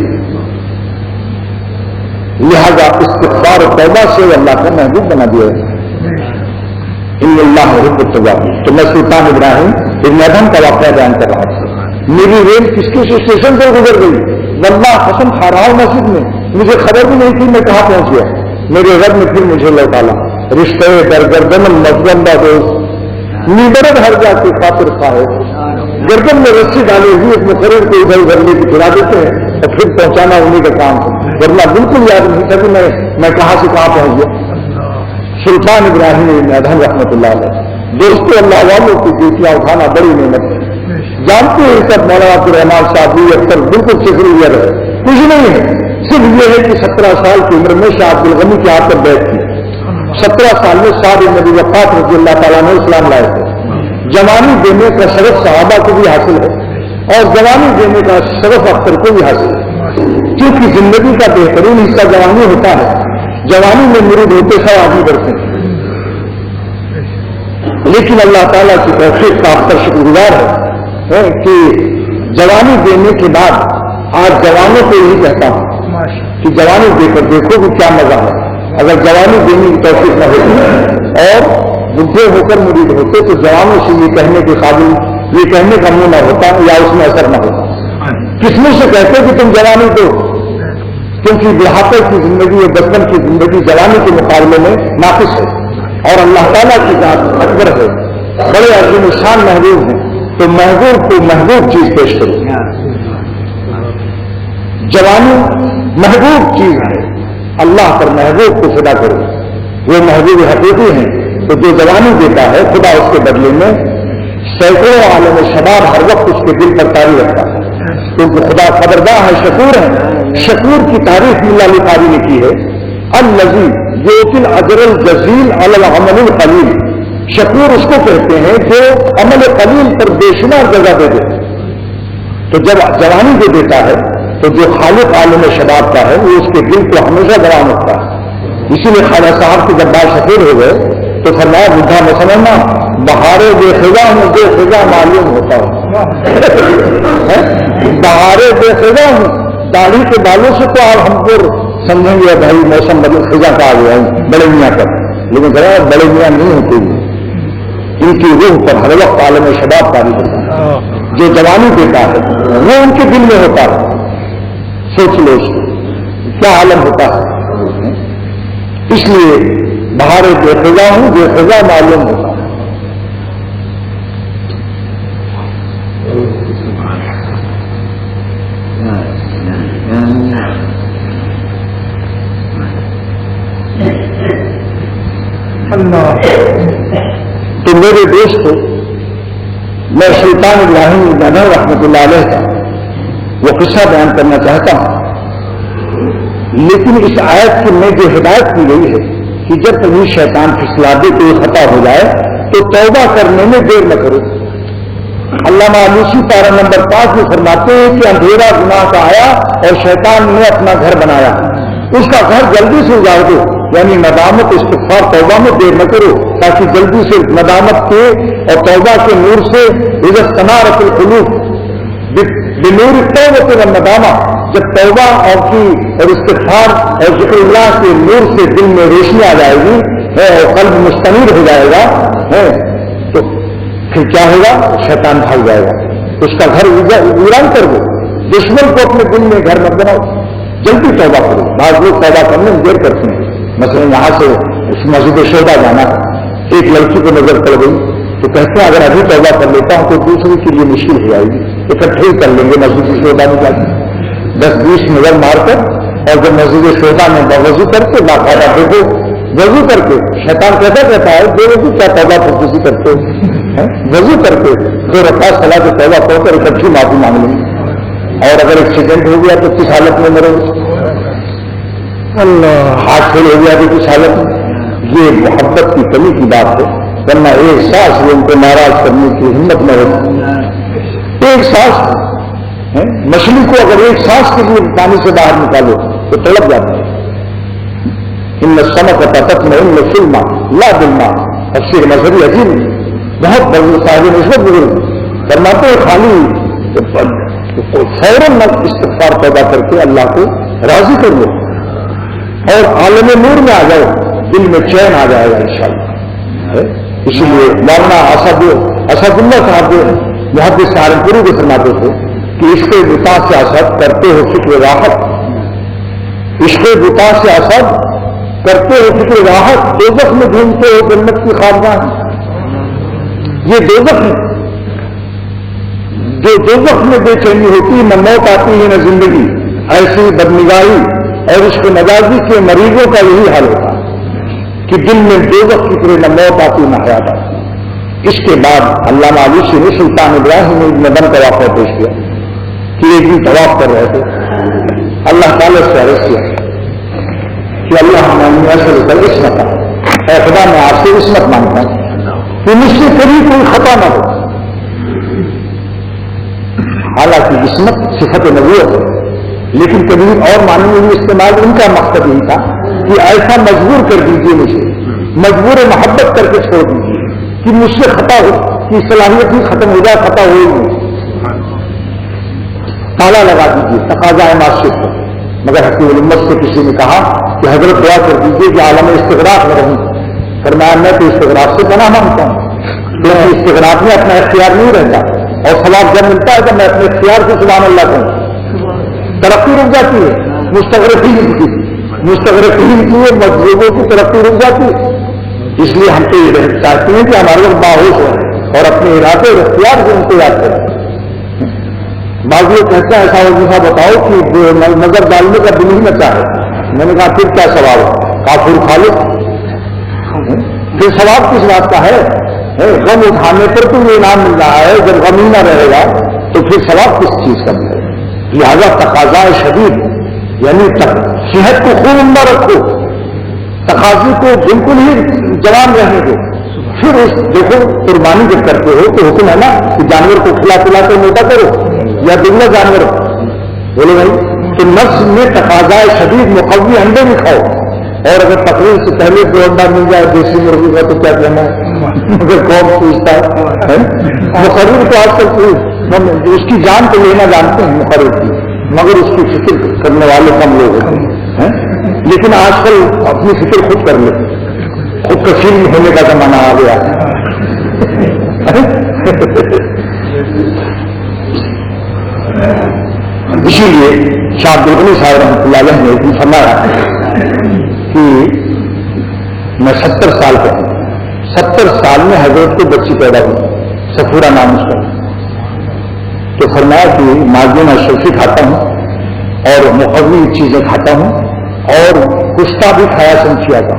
لہذا استغفار و توبہ سے اللہ کا محبوب بنا دیا ہے۔ ان اللہ یحب التوابین۔ تو میں سلطان ابراہیم ابن ادھم کا واقعہ بیان کر رہا تھا، میری ریل کس کس اسٹیشن پر گزر گئی، واللہ قسم کھا رہا ہوں مسجد میں، مجھے خبر بھی نہیں تھی میں کہاں پہنچ گیا، میرے رب نے پھر مجھے لوٹالا، رشتے در گردن مزگندہ دوست نیبرد ہر جا کے خاطر خواہ، گردن میں رسی ڈالے ہوئی اس مقرر کو ادھر ادھر لے کے گرا دیتے ہیں اور پھر پہنچانا انہیں کا کام ہے، ورنہ بالکل یاد نہیں تھا کہ میں کہاں سے کہاں پہنچ گیا۔ سلطان ابراہیم ابن ادھم رحمۃ اللہ علیہ، دوستوں اللہ والوں کی بیٹیاں اٹھانا بڑی نعمت ہے، جانتے ہیں سب مولانا عبدالرحمان صاحب اکثر بالکل سیکولر ہے، کچھ نہیں ہے، صرف یہ ہے کہ 17 سال کی عمر میں شاہ عبد الغنی کے ہاتھ پر بیٹھ کی، 17 سال میں سعد بن ابی وقاص رضی اللہ تعالیٰ نے اسلام لائے تھے۔ جوانی دینے کا شرف صحابہ کو بھی حاصل ہے اور جوانی دینے کا شرف اختر کو بھی حاصل ہے، کیونکہ زندگی کا بہترین حصہ جوانی ہوتا ہے، جوانی میں مرید ہوتے سب آگے بڑھتے ہیں، لیکن اللہ تعالیٰ کی توفیق کا اختر شکر گزار ہے کہ جوانی دینے کے بعد آج جوانوں کو یہی کہتا ہوں کہ جوانی دے کر دیکھو کہ کیا مزہ ہے، اگر جوانی دینے کی توفیق نہ ہوتی اور بڈھے ہو کر مرید ہوتے تو جوانوں سے یہ کہنے کے قابل، یہ کہنے کا منہ نہ ہوتا یا اس میں اثر نہ ہوتا۔ کس میں سے کہتے کہ تم جوانی دو، کیونکہ بڑھاپے کی زندگی اور بچپن کی زندگی جوانی کے مقابلے میں ناقص ہے، اور اللہ تعالیٰ کی ذات اکبر ہے، بڑے عظیم شان محبوب ہیں، تو محبوب کو محبوب چیز پیش کرو۔ جوانی محبوب چیز ہے، اللہ پر محبوب کو فدا کرو، وہ محبوب حقیقی ہیں، تو جو جوانی دیتا ہے خدا اس کے بدلے میں سینکڑوں عالم شباب ہر وقت اس کے دل پر طاری رکھتا ہے، کیونکہ خدا خبردار ہے، شکور ہے۔ شکور کی تعریف ملا علی قاری نے کی ہے، الذی یؤتی الاجر الجزیل علی العمل القلیل، شکور اس کو کہتے ہیں جو عمل قلیل پر بے شمار جزا دے دے۔ تو جب جوانی دے دیتا ہے تو جو خالق عالم شباب کا ہے وہ اس کے دل کو ہمیشہ گرام رکھتا ہے۔ اسی لیے خواجہ صاحب کے جب بال سفید ہو گئے تو فرمایا بڈھا میں سمجھنا بہارے بے خزاں ہوں، بے خزاں معلوم ہوتا ہوں، بہارے بے خزاں ہوں، داڑھی کے بالوں سے تو آپ ہم کو سمجھیں گے بھائی موسم بدل خزاں کا آ گیا ہے بڑے میاں پر، لیکن ذرا بڑے میاں نہیں ہوتے، ان کی روح پر ہر وقت عالم شباب کاری ہوتا ہے، جو جوانی دیتا ہے وہ ان کے دل میں ہوتا ہے۔ سوچ لو کیا عالم ہوتا ہے، اس لیے بہارے بے خزاں ہوں، بے خزاں معلوم ہوتا ہے۔ تو میرے دوست کو میں سلطان ابراہیم ابن ادھم رحمۃ اللہ علیہ کا وہ قصہ بیان کرنا چاہتا ہوں، لیکن اس آیت کی میں جو ہدایت کی گئی ہے کہ جب کبھی شیطان پھسلا دے کوئی خطا ہو جائے تو توبہ کرنے میں دیر نہ کرو، علامہ علوسی پارہ نمبر 5 میں فرماتے ہیں کہ اندھیرا گناہ کا آیا اور شیطان نے اپنا گھر بنایا، اس کا گھر جلدی سے اجاڑ دو، یعنی ندامت استغفار توبہ میں دیر نہ کرو، تاکہ جلدی سے ندامت کے اور توبہ کے نور سے اذا استنارت القلوب بنور التوبہ والندامہ، جب توبہ اور استغفار اور ذکر اللہ کے نور سے دل میں روشنی آ جائے گی اور قلب مستنیر ہو جائے گا تو پھر کیا ہوگا؟ شیطان بھاگ جائے گا، اس کا گھر ویران کر دو، دشمن کو اپنے دل میں گھر مت بناؤ، جلدی توبہ کرو۔ بعض لوگ توبہ کرنے میں دیر کرتے ہیں، مثلا یہاں سے مسجد شہدا جانا، ایک لڑکی کو نظر پڑ گئی تو کہتے ہیں اگر ابھی توبہ کر لیتا ہوں تو دوسرے کے لیے مشکل ہو جائے گی، اکٹھے ہی کر لیں گے مسجد شہدا میں جا کے 10-20 نظر مار کر، اور جب مسجد شہدا میں وضو کر کے باقاعدہ دیکھو وضو کر کے، شیطان کہتا ہے بے وضو کیا توبہ خودکشی کرتے وضو کر کے 2 رکعت صلاۃ توبہ پڑھ کر اکٹھی معافی مانگ لیں، اور اگر ایکسیڈنٹ ہو گیا تو کس حالت میں مرو، ہاتھ فیل ہو گیا تو کس حالت میں؟ یہ محبت کی کمی کی بات ہے، ورنہ ایک سانس ان کو ناراض کرنے کی ہمت نہ ہوتی۔ ایک سانس مچھلی کو اگر ایک سانس کے لیے پانی سے باہر نکالو تو تڑپ جاتا ہے۔ ان السمك تطمئن في الماء لا بالماء، تفسیر مذہبی عجیب بہت بڑی صاحب نسبت بزرگ فرماتے ہیں خالی فوراً استغفار پیدا کر کے اللہ کو راضی کر لو اور عالم نور میں آ جاؤ، دل میں چین آ جائے گا انشاءاللہ۔ اسی لیے مولانا اسد اللہ صاحب محدث سہارنپوری کو فرماتے تھے کہ عشق بتا سے اسد کرتے ہو فکر راحت، عشق بتا سے اسد کرتے ہو فکر راحت، دوزخ میں ڈھونڈتے ہو جنت کی خانگاہ۔ یہ دوزخ ہے، جو دوزخ میں بے چینی ہوتی، نہ موت آتی ہے نہ زندگی، ایسی بدنگاہی اور عشق نوازی کے مریضوں کا یہی حال ہوتا کہ دل میں دوزخ کی طرح نہ موت آتی نہ حیات آتی۔ اس کے بعد علامہ علوسی نے سلطان ابراہیم ابن ادم کا واقعہ پیش کیا کہ ایک دن طواف کر رہے تھے، اللہ تعالیٰ سے عرض کیا کہ اللہ ہمیں اصل کر عصمت اے خدا میں آپ سے عصمت مانگتا ہوں کہ مجھ سے کبھی کوئی خطا نہ ہو۔ حالانکہ عصمت صفت نبوت ہے، لیکن کبھی اور معنی میں استعمال ان کا مقصد یہی تھا کہ ایسا مجبور کر دیجیے، مجھے مجبور محبت کر کے چھوڑ دیجیے کہ مجھ سے خطا ہو، کہ صلاحیت ہی ختم ہو جائے، خطا ہوئے نہیں، تالا لگا دیجیے تقاضا معاشرت پر۔ مگر حکیم الامت سے کسی نے کہا کہ حضرت دعا کر دیجیے کہ عالم استغراق میں رہوں، فرمایا میں تو استغراق سے پناہ مانگتا ہوں، کیونکہ استغراق میں اپنا اختیار نہیں رہتا، اور ثواب جب ملتا ہے تو میں اپنے اختیار سے سبحان اللہ کہوں، ترقی رک جاتی ہے، مستغرقین کی مجذوبوں کی ترقی رک جاتی ہے۔ اس لیے ہم تو یہ چاہتے ہیں کہ ہمارے لوگ باہوش ہوں اور اپنے ارادے اور اختیار سے ان کو یاد کریں۔ بعض لوگ کہتے ہیں ایسا وظیفہ بتاؤ کہ نظر ڈالنے کا دل ہی نہ چاہے، میں نے کہا پھر کیا ثواب ہے؟ کافر خالق، پھر ثواب کس بات کا ہے؟ غم اٹھانے پر تو یہ انعام مل رہا ہے، جب غم ہی نہ رہے گا تو پھر ثواب کس چیز کا ملے گا؟ لہٰذا تقاضا شدید، یعنی صحت کو خوب عمدہ رکھو، تقاضے کو بالکل ہی جوان رہنے دو، پھر اس دیکھو قربانی جب کرتے ہو تو حکم ہے نا کہ جانور کو کھلا پلا کر موٹا کرو یا دگنا جانور بولے بھائی، تو نفس میں تقاضا شدید مقوی انڈے بھی کھاؤ، اور اگر تقریر سے پہلے کوئی انڈا مل جائے دیسی مرغی کا تو کیا کہنا ہے، مگر کون پوچھتا ہے؟ مقرر تو آج کل اس کی جان تو لینا جانتے ہیں مقرر کی، مگر اس کی فکر کرنے والے کم لوگ ہوتے ہیں، لیکن آج کل اپنی فکر خود کر لے، خود کفیل ہونے کا زمانہ آ گیا۔ اسی لیے شاہ عبدالغنی صاحب رحمۃ اللہ علیہ نے بھی فرمایا کہ میں 70 سال کا ہوں، 70 سال میں حضرت کو بچی پیدا ہوئی، سفورہ نام اس کا، تو فرمایا کہ ماجون اشرفی کھاتا ہوں اور مقوی چیزیں کھاتا ہوں اور کشتہ بھی کھایا سمجھیا تھا۔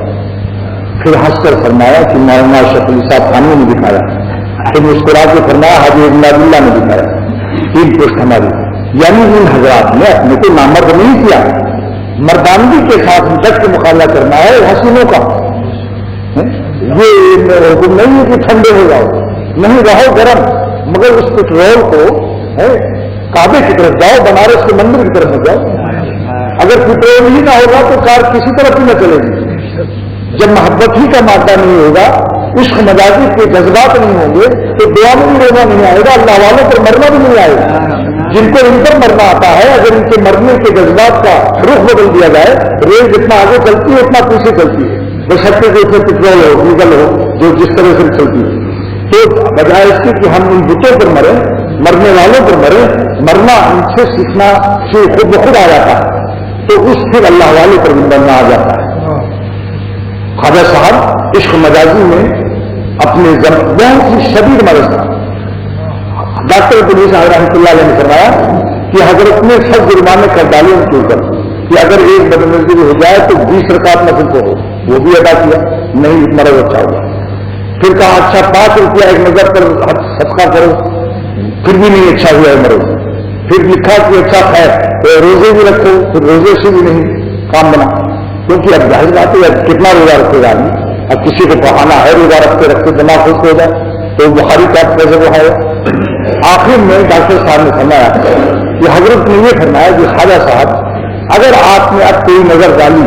پھر ہنس کر فرمایا کہ مولانا اشرف علی صاحب خانوی نے دکھایا، پھر مسکرا کے فرمایا حاجی ابن عبداللہ نے دکھایا، 3 پوسٹ ہماری، یعنی ان حضرات نے اپنے کو نامرد نہیں کیا، مردانگی کے ساتھ ڈٹ کے مقابلہ کرنا ہے حسینوں کا۔ یہ حکم نہیں ہے کہ ٹھنڈے ہو جاؤ، نہیں رہو گرم، مگر اس پٹرول کو کعبے کی طرف جاؤ، بنارس کے مندر کی طرف جاؤ. اگر پٹرول ہی نہ ہوگا تو کار کسی طرف بھی نہ چلے گی. جب محبت ہی کا مادہ نہیں ہوگا، عشق مجازی کے جذبات نہیں ہوں گے تو دعا میں بھی رونا نہیں آئے گا، اللہ والوں پر مرنا بھی نہیں آئے گا. جن کو ان پر مرنا آتا ہے، اگر ان کے مرنے کے جذبات کا رخ بدل دیا جائے، ریل جتنا آگے چلتی ہے اتنا پیچھے چلتی ہے، بشرطے کہ اس میں پٹرول ہو، ڈیزل ہو، جو جس طرح سے چلتی ہے. تو بجائے اس کی کہ ہم ان بتوں پر مریں، مرنے والوں پر مریں، مرنا ان سے سیکھنا سے خود بخود آ جاتا ہے، تو اس پھر اللہ والے پر مرنا آ جاتا ہے. خواجہ صاحب عشق مجازی میں اپنے بہت ہی شدید مرض تھا. ڈاکٹر پولیس صاحب رحمۃ اللہ علیہ نے فرمایا کہ حضرت نے سب جرمانے کر ڈالے ان کے اوپر کہ اگر ایک بدنظری ہو جائے تو 20 رکعت نفل کو ہو، وہ بھی ادا کیا، نہیں مرض اچھا ہوا. پھر کہا اچھا 5 روپیہ ایک نظر پر صدقہ کرو، پھر بھی نہیں اچھا ہوا ہے مرض. پھر لکھا کہ اچھا خیر روزے بھی رکھو، پھر روزے سے بھی نہیں کام بنا، کیونکہ اب ظاہر بات ہے کتنا روزہ رکھے گا. اب کسی کو پڑھانا ہے روزہ رکھتے رکھتے دماغ خوش ہو جائے تو بخاری کا کیسے وہ ہے. آخر میں ڈاکٹر صاحب نے فرمایا کہ حضرت نے یہ فرمایا کہ خواجہ صاحب اگر آپ نے اب کوئی نظر ڈالی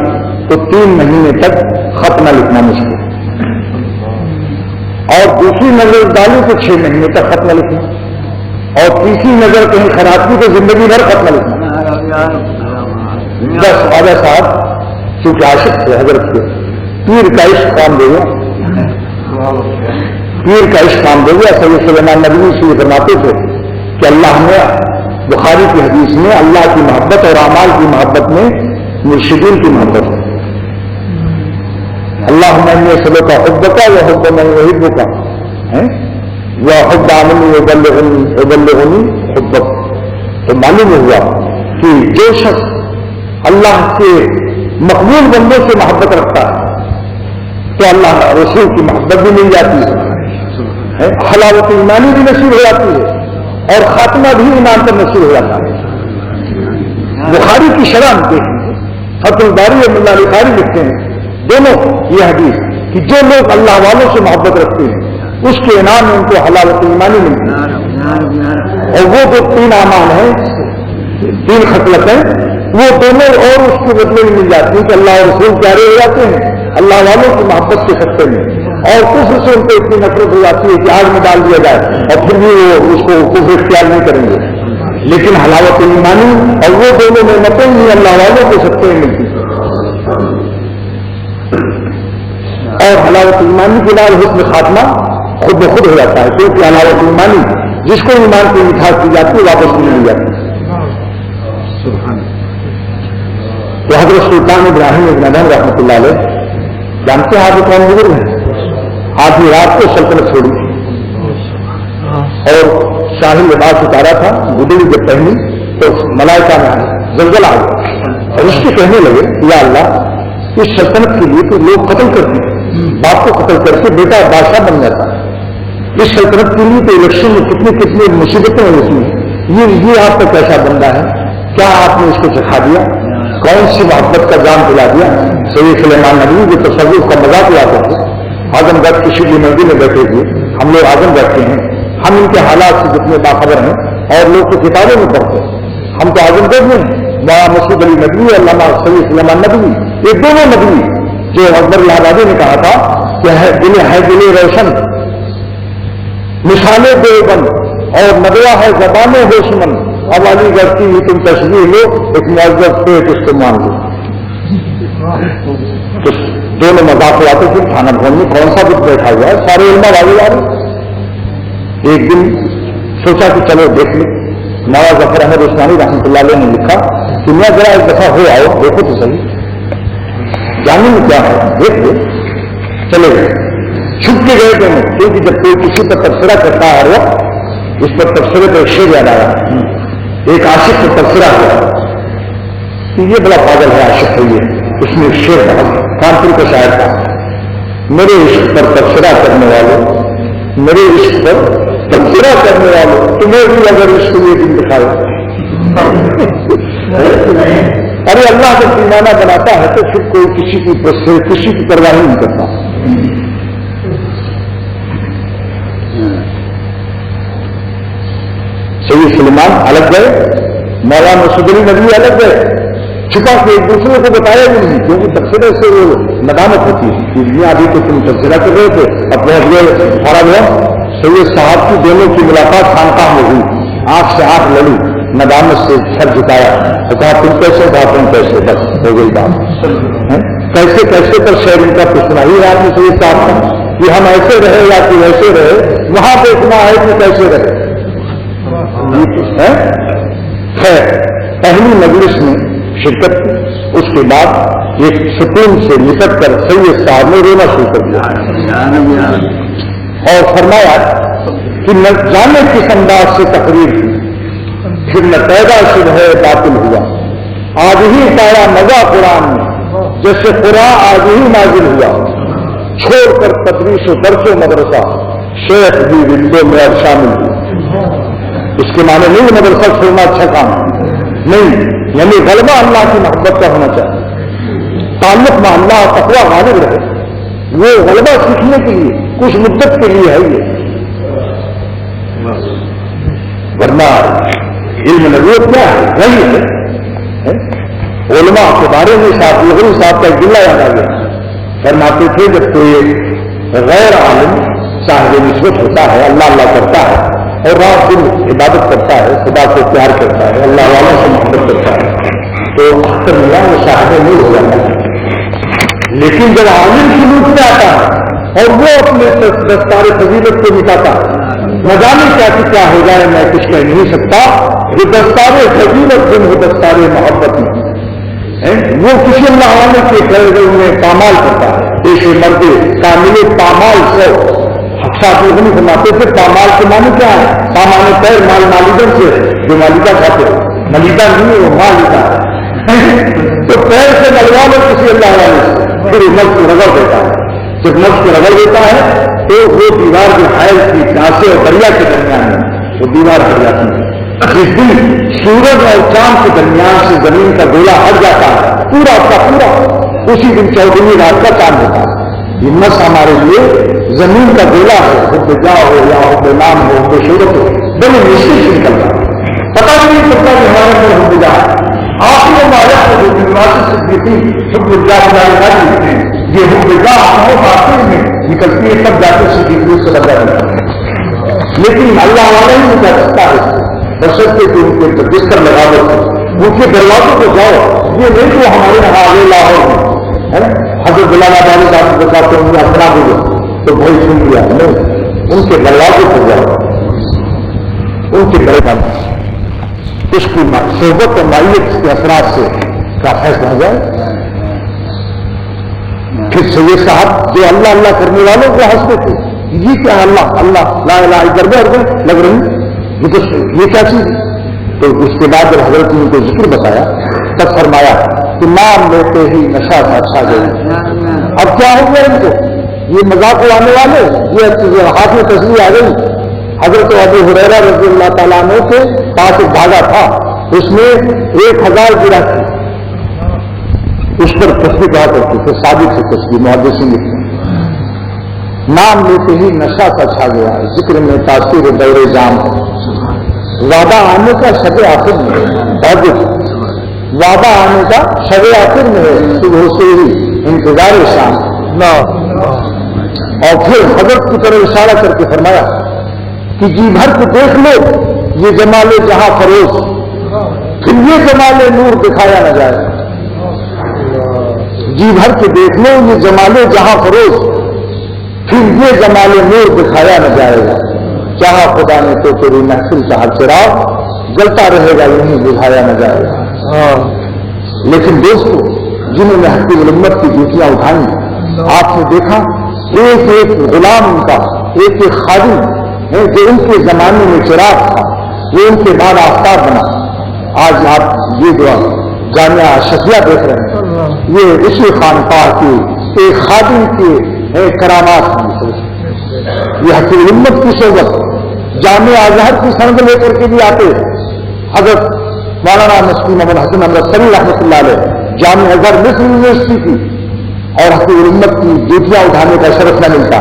تو 3 مہینے تک خط نہ لکھنا مشکل، اور دوسری نظر ڈالی تو 6 مہینے تک خط نہ لکھنا، اور تیسری نظر کہیں خراب کی تو زندگی بھر خط نہ لکھنا. بس خواجہ صاحب چونکہ عاشق تھے حضرت کے، پیر کا عشق کام دے گا، پیر کا عشق کام دے گا. سید سلیمان ندوی سے یہ فرماتے تھے کہ اللہ نے بخاری کی حدیث میں اللہ کی محبت اور اعمال کی محبت میں مرشدین کی محبت ہے. اللہم انی اسألک حبک و حب من یحبک و حب عمل یبلغنی حبک. تو معلوم ہوا کہ جو شخص اللہ کے مقبول بندوں سے محبت رکھتا ہے تو اللہ رسول کی محبت بھی مل جاتی ہے، حلاوت ایمانی بھی نصیب ہو جاتی ہے، اور خاتمہ بھی ایمان پر نصیب ہو جاتا ہے. بخاری کی شرح دیکھیں، فتح الباری اور ملا علی قاری لکھتے ہیں دونوں یہ حدیث کہ جو لوگ اللہ والوں سے محبت رکھتے ہیں اس کے انعام میں ان کو حلاوت ایمانی ملتی ہے. اور وہ جو 3 اعمال ہیں، 3 خصلتیں، وہ دونوں اور اس کے بدلے میں مل جاتی ہیں کہ اللہ اور رسول پیارے ہو جاتے ہیں اللہ والوں کی محبت کے سکتے میں، اور کفر سے ان کو اتنی نفرت ہو جاتی ہے کہ آگ میں ڈال دیا جائے اور پھر بھی وہ اس کو کفر اختیار نہیں کریں گے. لیکن حلاوت ایمانی اور وہ دونوں نعمتیں ہی اللہ والوں کے سکتے میں ملتی ہیں. اور حلاوت ایمانی کے بعد حسن خاتمہ خود بخود ہو جاتا ہے، کیونکہ حلاوت ایمانی جس کو ایمان کی مٹھاس کی جاتی ہے واپس نہیں مل جاتی. تو حضرت سلطان ابراہیم ابن ادم رحمۃ اللہ علیہ جانتے ہیں آپ کون بزرگ ہیں؟ آدھی رات کو سلطنت چھوڑی اور شاہی لباس اتارا تھا، گدڑی جب پہنی تو ملائکہ میں زلزلہ آ گیا اور اس کے کہنے لگے یا اللہ اس سلطنت کے لیے تو لوگ قتل کرتے ہیں، باپ کو قتل کر کے بیٹا بادشاہ بن جاتا ہے. اس سلطنت کے لیے تو الیکشن میں کتنی کتنی مصیبتیں ہیں اس میں، یہ آپ کا کیسا بندہ ہے؟ کیا آپ نے اس کو سکھا دیا؟ کون سی محبت کا جام دلا دیا؟ سید سلیمان ندوی جو تصوف کا مذاق اڑاتے تھے، اعظم گڑھ کی شبلی ندی میں بیٹھے ہوئے، ہم لوگ اعظم گڑھ کے ہیں، ہم ان کے حالات سے جتنے باخبر ہیں اور لوگ تو کتابوں میں پڑھتے ہیں، ہم تو اعظم گڑھ میں ہیں. مولانا مسعود علی ندوی اور علامہ سید سلیمان ندوی، یہ دونوں ندوی جو اکبر الہ آبادی نے کہا تھا کہ دل روشن مثالیں دیوبند اور ندوہ ہے زبان ہوشمند، اب علی گڑھ کی تم تشریح لو ایک معذب پیٹ اس کو مان لو. تو دونوں مذاق اڑاتے تھے تھانہ بھون میں، کون سا بت بیٹھا ہوا ہے، سارے علماء والے والے. ایک دن سوچا کہ چلو دیکھ لیں. نواز ظفر احمد عثمانی رحمۃ اللہ علیہ نے لکھا کہ میں ذرا ایک دفعہ ہو آؤ دیکھو تو صحیح جاننے میں کیا ہے، دیکھ لو. چلے گئے، چھپ کے گئے دونوں، کیونکہ جب کوئی کسی پر تبصرہ کرتا ہے ہر وقت اس پر تبصرے پر ایک شعر یاد آیا، ایک عاشق پر تبصرہ ہوا کہ یہ بڑا پاگل ہے عاشق ہے یہ. اس میں ایک شعر تھا، کانپور کا شاعر تھا، میرے عشق پر تبصرہ کرنے والوں، میرے عشق پر تبصرہ کرنے والوں، تمہیں بھی اگر عشق یہ دن دکھائے. ارے اللہ جب پیمانہ بناتا ہے تو پھر کوئی کسی کی پرواہ نہیں کرتا. سید سلیمان الگ گئے، مولانا مسعود نبی الگ گئے، چھپا کے ایک دوسرے کو بتایا بھی نہیں، کیونکہ تبصرے سے وہ ندامت ہوتی ہے کہ یہ ابھی تو تم تبصرہ کر رہے تھے اپنے اگلے ہمارا ہوا سید صاحب کی دونوں کی ملاقات خانقاہ میں ہوئی، آنکھ سے آنکھ لڑی، ندامت سے سر جھکایا، کہا تم کیسے کہا تم کیسے، بس ہو گئی بات۔ کیسے کیسے پر شہر ان کا پوچھنا ہی رات میں سید صاحب کا کہ ہم ایسے رہے یا کہ ویسے رہے، وہاں پہ اتنا ہے کہ کیسے رہے۔ خیر پہلی مجلس میں شرکت کی، اس کے بعد ایک سکون سے لپٹ کر سید صاحب نے رونا شروع کر دیا اور فرمایا کہ نہ جانے کس انداز سے تقریر کی، پھر نہ پیدا شد ہے باطل ہوا، آج ہی پایا مزہ قرآن میں جیسے قرآن آج ہی نازل ہوا، چھوڑ کر تدریس و درس و مدرسہ شیخ بھی ولدوں میں اب شامل ہوا۔ اس کے معنی نہیں مدرسہ چھوڑنا اچھا کام نہیں، یعنی غلبہ اللہ کی محبت کا ہونا چاہیے، تعلق میں اللہ تقویٰ غالب رہے، وہ غلبہ سیکھنے کے لیے کچھ مدت کے لیے ہے یہ، ورنہ علم نبوت کیا ہے وہی ہے۔ علماء کے بارے میں لغوی صاحب کا ایک جملہ یاد آ گیا، فرماتے تھے جب کوئی غیر عالم صاحب نسبت ہوتا ہے، اللہ اللہ کرتا ہے اور رات دن عبادت کرتا ہے، خدا سے پیار کرتا ہے، اللہ والوں سے محبت کرتا ہے، تو اکثر وہ صاحب نہیں ہو جاتا ہے۔ لیکن جب عالم سلوک میں آتا ہے اور وہ اپنے دستار فضیلت کو مٹاتا ہے، نہ جانے کیا ہو جائے میں کچھ کہہ نہیں سکتا، یہ دستار فضیلت دن ہو دستار محبت میں وہ کسی اللہ عالم کے کرے میں پامال کرتا ہے، ایسے مرد کامل پامال سے ساتھی نہیں فرماتے تھے۔ پامال کے معنی کیا ہے؟ پامان پیر مال مالدن سے جو مالدہ کھاتے ملیدہ نہیں ہے وہ مالدہ ہے، تو پیر سے ملوا لو کسی اللہ والے سے، پھر نفس کو رگڑ دیتا ہے، جب نفس کو رگڑ دیتا ہے تو وہ دیوار جو حائل کی پیاسے اور دریا کے درمیان ہے وہ دیوار ہٹ جاتی ہے۔ جس دن سورج اور چاند کے درمیان سے زمین کا گولا ہٹ جاتا ہے پورا کا پورا، اسی دن 14ویں رات کا چاند ہوتا ہے۔ یہ نس ہمارے لیے زمین کا گولا ہے، حب جا ہو یا حب نام ہو حب شہرت ہو، بڑے مشکل سے نکلتا ہے، پتا بھی نہیں چلتا کہ ہمارے اندر حب جا ہے۔ آخر مایا حب جا لکھتے ہیں، یہ حب جا بہت آخر میں نکلتی ہے، تب جاتے صدیقی سے لگا جاتا ہے، لیکن اللہ والا ہی نکل سکتا ہے بشرطے کہ ان کے بستر لگا دو، ان کے دروازوں کو جاؤ، یہ نہیں کہ ہمارے یہاں آگے لاہور ہے حضرت بلانا بانی صاحب کو بتاتے ہیں اپنا بولو تو بھائی سن لیا نہیں، ان کے دروازوں کو جاؤ، ان کے دروازے اس کی صحبت اور مائیت کے اثرات سے کا فیصلہ ہو جائے۔ پھر سید صاحب جو اللہ اللہ کرنے والوں کو ہنستے تھے، یہ کیا اللہ اللہ لا الہ الا اللہ لگ رہی یہ کیا چیز؟ تو اس کے بعد جب حضرت نے ان کو ذکر بتایا تب فرمایا کہ نام لیتے ہی نشہ تھا اچھا گیا، اب کیا ہو گیا ان کو، یہ مذاق اڑانے والے، یہ ہاتھ میں تصویر آ گئی۔ حضرت ابو ہریرہ رضی اللہ تعالیٰ عنہ کے پاس ایک دھاگا تھا، اس میں 1000 گرہ تھی، اس پر تصویر کہا کرتی تھے، ثابت سے تصویر محدثین لکھتے ہیں، نام لیتے ہی نشہ سا چھا گیا، ذکر میں تاثیر دور جام، وعدہ آنے کا شب آخر میں ہے، وعدہ آنے کا شب آخر میں ہے، صبح سے ہی انتظار شام، اور پھر حضرت کی طرف اشارہ کر کے فرمایا کہ جی بھر کے دیکھ لو یہ جمال جہاں فروز، پھر یہ جمال نور دکھایا نہ جائے، جی بھر کے دیکھ لو یہ جمال جہاں فروز، پھر یہ جمال نور دکھایا نہ جائے گا، چاہا خدا نے تو تیری محفل کا ہر چراغ جلتا رہے گا، یہیں بجھایا نہ جائے گا۔ لیکن دوستو جنہوں نے حق الامت کی ڈیوٹیاں اٹھائیں، آپ نے دیکھا ایک ایک غلام ان کا، ایک ایک خادم جو ان کے زمانے میں چراغ تھا وہ ان کے بعد آفتاب بنا۔ آج آپ یہ جو جامعہ اشرفیہ دیکھ رہے ہیں یہ اسی خانقاہ کے ایک خادم کے کرامات ہیں، یہ حق الامت کی صحبت جامعہ ازہر کی سند لے کر کے بھی آتے، حضرت مولانا مفتی محمد حسن احمد سری رحمۃ اللہ علیہ جامعہ ازہر مصر یونیورسٹی کی، اور حق الامت کی ڈیوٹیاں اٹھانے کا شرف نہ ملتا،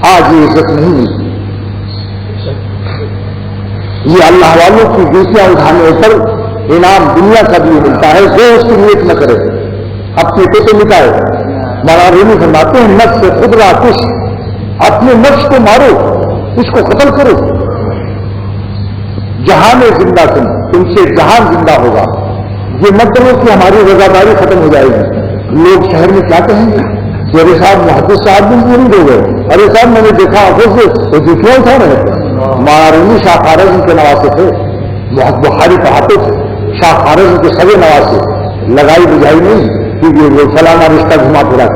آج یہ عزت نہیں ملتی۔ یہ اللہ والوں کی بیٹیاں اٹھانے پر انعام دنیا کا بھی ملتا ہے، جو اس کی نیت نہ کرے اپنے کو تو مٹائے۔ مولانا فرماتے ہیں نفس سے خود راکش، اپنے نفس کو مارو، اس کو قتل کرو، جہان زندہ تم سے جہان زندہ ہوگا۔ یہ مت کرو کہ ہماری وفاداری ختم ہو جائے گی، لوگ شہر میں کیا کہیں گے کہ ارے صاحب محدث صاحب بھی پوری ہو گئے، ارے صاحب میں نے دیکھا آفس سے وہ جوتیاں اٹھا رہے تھے۔ مولانا شاہ خارزم کے نواسے تھے، بہت بخاری پڑھاتے تھے، شاہ خارزم کے سگے نواسے، لگائی بجھائی نہیں کہ وہ فلانا رشتہ گھما پھرا،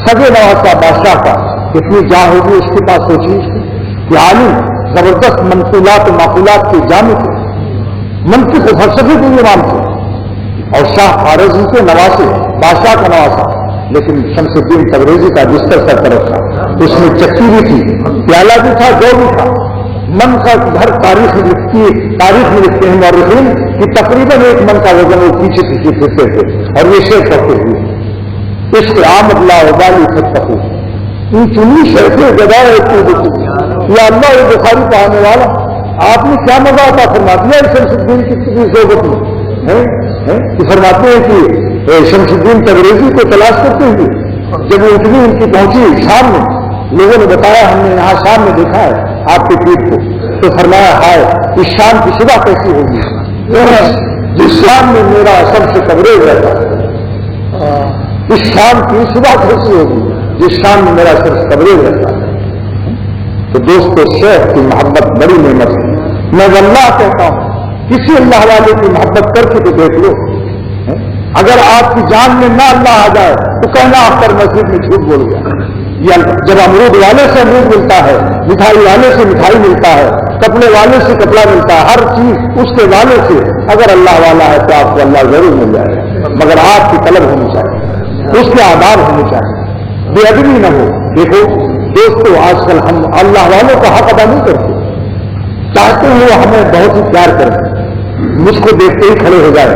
سگے نواسا بادشاہ کا کتنی جاں ہوگی اس کے پاس، سوچیے کہ عالم زبردست منقولات و معقولات کے جامع تھے، منطق و فلسفے کے امام تھے، اور شاہ خارزم کے نواسے، بادشاہ کا نواسا، لیکن شمس الدین تبریزی کا بستر سر طرف تھا، اس میں چکی بھی تھی، پیالہ بھی تھا، جو بھی تھا۔ من کا گھر تاریخ میں لکھتے ہیں مورخین کہ تقریباً ایک من کا وزن وہ پیچھے پیچھے پھرتے تھے، اور یہ شعر پڑھتے ہوئے اس کے عام اللہ وبالی فتقو ان چنی شرفیں جگہ یا اللہ یہ بخاری پڑھانے والا آپ نے کیا مزہ عطا فرما دیا شمس الدین کی صحبت میں کہ فرماتے ہیں کہ شمس الدین تبریزی کو تلاش کرتے ہوئے جب وہ اتنی ان کی پہنچی شام میں، لوگوں نے بتایا ہم نے یہاں شام میں دیکھا ہے آپ کے پیٹ کو، تو فرمایا ہائے اس شام کی صبح کیسی ہوگی جس شام میں میرا سب سے کبریز رہتا ہے، اس شام کی صبح کیسی ہوگی جس شام میں میرا سب سے کبریز رہتا ہے۔ تو دوستو شیخ کی محبت بڑی نعمت ہے، میں واللہ کہتا ہوں کسی اللہ والے کی محبت کر کے تو دیکھ لو، اگر آپ کی جان میں نہ اللہ آ جائے تو کہنا آپ پر مسجد میں جھوٹ بول گیا۔ یا جب امرود والے سے امرود ملتا ہے، مٹھائی والے سے مٹھائی ملتا ہے، کپڑے والے سے کپڑا ملتا ہے، ہر چیز اس کے والے سے، اگر اللہ والا ہے تو آپ کو اللہ ضرور مل جائے گا، مگر آپ کی طلب ہونی چاہیے، اس کے آداب ہونے چاہیے، بے ادبی نہ ہو۔ دیکھو دوستو آج کل ہم اللہ والوں کا حق ادا نہیں کرتے، چاہتے ہیں وہ ہمیں بہت ہی پیار کریں، مجھ کو دیکھتے ہی کھڑے ہو جائیں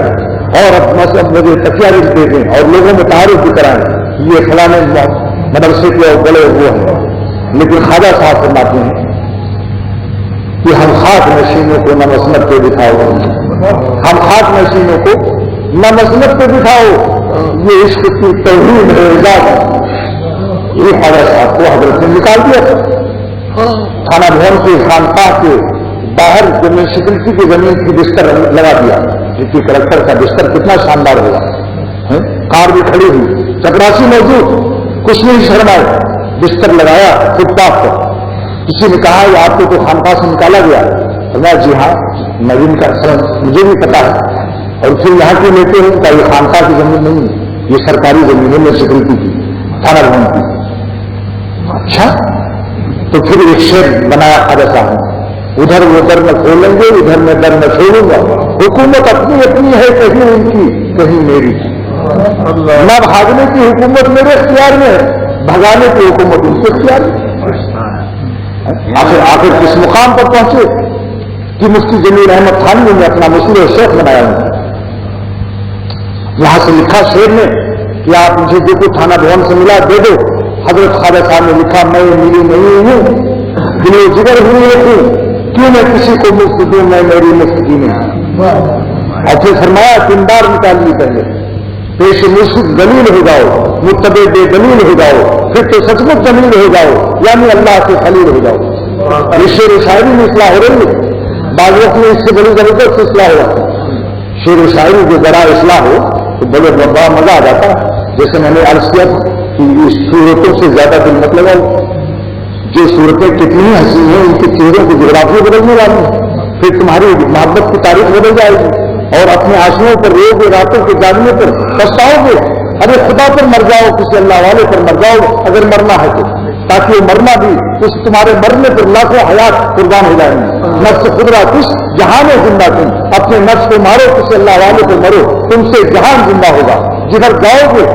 اور مجھے تکیہ بھی دے دیں اور لوگوں میں تعارف بھی کرائیں یہ فلانے مدرسے کے بڑے وہ ہیں، لیکن خواجہ صاحب فرماتے ہیں کہ ہم خاک نشینوں کو نہ مسند پہ بٹھاؤ، ہم خاک نشینوں کو نہ مسند پہ بٹھاؤ، یہ عشق کی توہین ہے اجازت۔ یہ خواجہ صاحب کو حضرت نے نکال دیا تھا تھانہ بھون کے خانقاہ کے باہر زمین سیکورٹی کی زمین کی بستر لگا دیا، جبکہ کلکٹر کا بستر کتنا شاندار ہوگا، کار بھی کھڑی ہوئی، چپراسی موجود، کچھ نہیں شرمائے، بستر لگایا فٹ پاتھ پر۔ کسی نے کہا یہ آپ کو تو خانقاہ سے نکالا گیا؟ جی ہاں نوین کا مجھے بھی پتا ہے، اور پھر یہاں کیوں لیتے ہیں کہ یہ خانقاہ کی زمین نہیں ہے، یہ سرکاری زمین ہے، میں سیکورٹی کی تھانہ بھون کی۔ اچھا تو پھر ایک شعر بنایا خواجہ صاحب، ادھر وہ در میں کھولیں گے ادھر میں در میں چھوڑوں گا، حکومت اپنی اپنی ہے، کہیں ان کی کہیں میری، نہ بھاگنے کی حکومت میرے اختیار میں ہے، بھگانے کی حکومت ان کے اختیار میں۔ آخر کس مقام پر پہنچے کہ مفتی جمیل احمد تھانوی نے اپنا مسئلہ شیخ بنایا ہے۔ یہاں سے لکھا شعر میں کہ آپ مجھے دیکھو تھانہ بھون سے ملا دے دو، حضرت خواجہ صاحب نے لکھا میں ملی نہیں ہوں، دل و جگر ہوئی ہوں، کیوں میں کسی کو مفت دوں، میں میری مفت دی نہیں۔ اور پھر فرمایا تندار نکالنی پہلے، پیش مشرق دلیل ہو جاؤ، متبع بے دلیل ہو جاؤ، پھر تو سچ مچ دلیل ہو جاؤ، یعنی اللہ کے خلیل ہو جاؤ۔ یہ شعر و شاعری میں اصلاح ہو رہی ہے، بعض وقت میں اس سے بڑی زبردست اصلاح ہو جاتا ہے۔ شعر و شاعری جو ذرا اصلاح ہو تو بڑا مزہ آ جاتا ہے۔ جیسے میں نے عرض کیا کہ اس صورتوں سے زیادہ دل مت لگاؤ، جو صورتیں کتنی حسین ہیں ان کے چہروں کی جغرافیہ بدلنے والی ہیں، پھر تمہاری محبت کی تاریخ بدل جائے گی، اور اپنے آنسوؤں پر روز راتوں کے جاگنے پر پچھتاؤ گے۔ ارے خدا پر مر جاؤ، کسی اللہ والے پر مر جاؤ اگر مرنا ہے تو، تاکہ وہ مرنا بھی اس تمہارے مرنے پر لاکھوں حیات قربان ہو جائیں گے۔ نفس خدرہ کش جہان زندہ تم، اپنے نفس کو مارو، کسی اللہ والے پر مرو، تم سے جہان زندہ ہوگا۔ جدھر جاؤ گے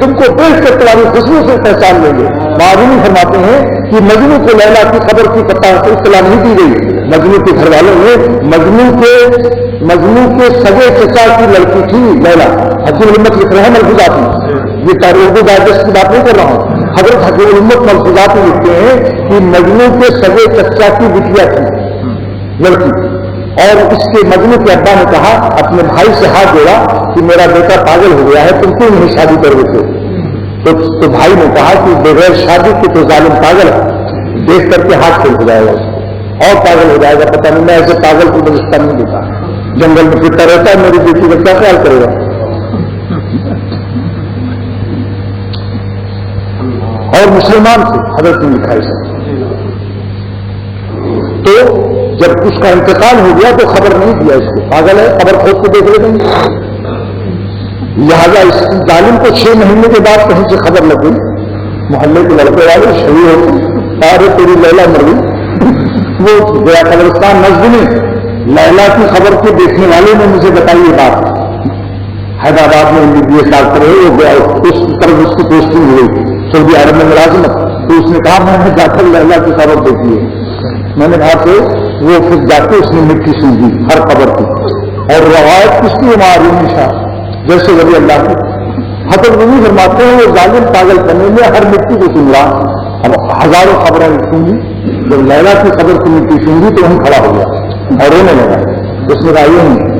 تم کو دیکھ کر تمہاری خوشبو سے پہچان لیں گے۔ معلوم فرماتے ہیں کہ مجنو کو لیلا کی خبر کی اطلاع نہیں دی گئی۔ مجنو کے گھر والوں نے مجنو کے سگے چچا کی لڑکی تھی لیلا، حکیم الامت لکھ رہے ہیں ملفوظات میں، یہ تاریخ ڈائجسٹ کی بات نہیں کر رہا ہوں، حضرت حکیم الامت ملفوظات میں لکھتے ہیں کہ مجنو کے سگے چچا کی بٹیا تھی لڑکی، اور اس کے مجنو کے ابا نے کہا، اپنے بھائی سے ہاتھ جوڑا کہ میرا بیٹا پاگل ہو گیا ہے، تم کیوں نہیں شادی کر دیتے؟ تو بھائی نے کہا کہ بغیر شادی کے تو ظالم پاگل ہے، دیکھ کر کے ہاتھ کھیل ہو جائے گا اس کو اور پاگل ہو جائے گا، پتہ نہیں، میں ایسے پاگل کو گزشتہ نہیں دیتا، جنگل میں پھرتا رہتا ہے، میری بیٹی کا کیا خیال کرے گا؟ اور مسلمان تھے، حضرت نے لکھا ہے۔ تو جب اس کا انتقال ہو گیا تو خبر نہیں دیا اس کو، پاگل ہے، خبر کھود کے دیکھ لیتے ہیں۔ لہٰذا اس ظالم کو 6 مہینے کے بعد کہیں سے خبر لگ گئی، محلے کے لڑکے والے شہید ہو گئے، سارے تیری لیلا مر گئی۔ وہ گیا قبرستان نزد میں، لیلا کی خبر کے دیکھنے والے نے مجھے بتائی یہ بات، حیدرآباد میں MBBS ڈاکٹر ہے، وہ گیا اس طرف اس کی پوسٹنگ ہوئی سعودی عرب میں ملازمت، تو اس نے کہا میں نے جا کر لیلا کی خبر دیکھی ہے۔ میں نے کہا کہ وہ پھر جا کے اس نے مٹی سونگی ہر خبر کی، اور روایت کس کی ہماری نشا جیسے ولی اللہ کی حضرت ولی فرماتے ہیں وہ ظالم پاگل کرنے میں ہر مٹی کو سن رہا، اب ہزاروں خبریں سنگی، جب لیلا کی خبر کی مٹی سنگی تو ہم کھڑا ہو گیا اور رونے لگا۔ اس نے کہا یہ نہیں،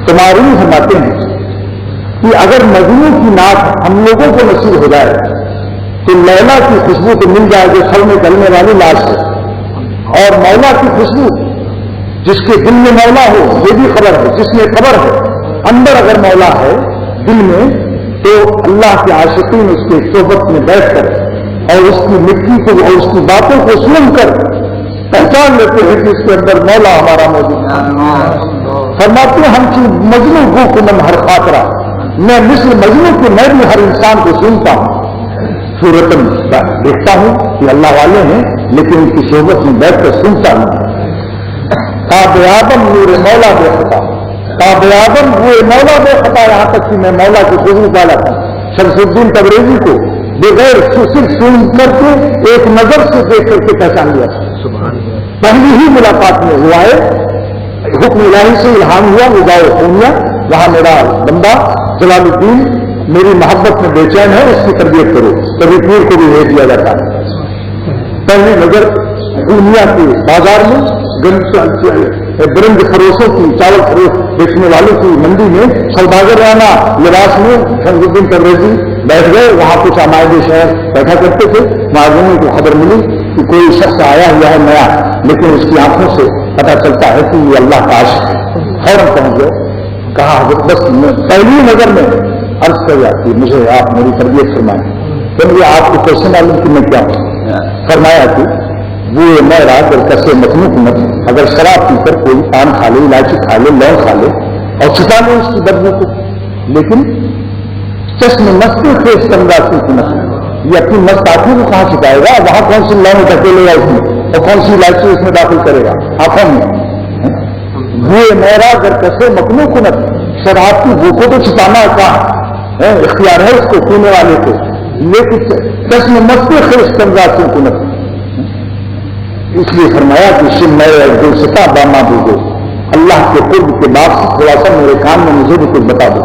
تمہاری فرماتے ہیں کہ اگر مجنو کی نعت ہم لوگوں کو نصیب ہو جائے تو لیلا کی خوشبو تو مل جائے جو سر میں چلنے والی لاش ہے، اور مولا کی خوشبو جس کے دل میں مولا ہو یہ بھی خبر ہے، جس میں خبر ہے اندر اگر مولا ہے دل میں، تو اللہ کے عاشقین اس کے صحبت میں بیٹھ کر اور اس کی مٹی کو اور اس کی باتوں کو سن کر پہچان لیتے ہیں کہ اس کے اندر مولا ہمارا موجود ہے۔ فرماتے ہیں ہم کی مجنو گو کو من ہر خاطرہ، میں مثل مجنو کے میں بھی ہر انسان کو سنتا ہوں، صورتاً دیکھتا ہوں کہ اللہ والے ہیں لیکن ان کی صحبت میں بیٹھ کر سنتا ہوں۔ تاب آدم نور مولا بے خطا، تاب آدم وہ مولا بے خطا، یہاں تک کہ میں مولا کی خوشبو ڈالا تھا۔ شمس الدین تبریزی کو بغیر صرف سن کر کے ایک نظر سے دیکھ کر کے پہچان لیا تھا، پہلی ہی ملاقات میں ہوا ہے، حکم الہی سے الہام ہوا وہ جاؤ پونیا، وہاں میرا بندہ جلال الدین میری محبت میں بے چین ہے، اس کی تربیت کرو، کبھی پیر کو بھی بھیج دیا جاتا ہے۔ پہلی نظر دنیا کے بازار میں برنج فروشوں کی، چاول فروش بیچنے والوں کی منڈی میں سوداگرانہ لباس میں شمس الدین تبریزی بیٹھ گئے، وہاں کچھ عمائد شہر بیٹھا کرتے تھے، معلوموں کو خبر ملی کہ کوئی شخص آیا ہوا ہے نیا، لیکن اس کی آنکھوں سے پتہ چلتا ہے کہ یہ اللہ کا عاشق ہے، فوراً پہنچ گئے، کہا بس پہلی نظر میں عرض کر جاتی مجھے آپ میری تربیت فرمائیں، کہ مجھے آپ کو کیسے معلوم کہ میں کیا ہوں؟ فرمایا کہ وہ میں رات اور کیسے مخلوق مت، اگر شراب پی کر کوئی پان کھا لے، الائچی کھا لے، لونگ کھا لے اور چھپا لے اس کی بدبو کو، لیکن چشم مستی سے اس انداز کی نسل یہ اپنی مست آدمی کو کہاں چھپائے گا؟ وہاں کون سی لونگ ڈھکیلے گا اس میں اور کون سی الائچی اس میں داخل کرے گا آنکھوں میں؟ وہ میرا اگر کیسے مخلوق مت، شراب کی بو کو تو چھپانا کہاں اختیار ہے اس کو پینے والے کو، لیکن چشم مستی سے اس انداز کی نسل، اس لیے فرمایا کہ شم میں دل ستا باما دو اللہ کے قرب کے بعد سے تھوڑا سا میرے کام میں مجھے بھی کچھ بتا دو۔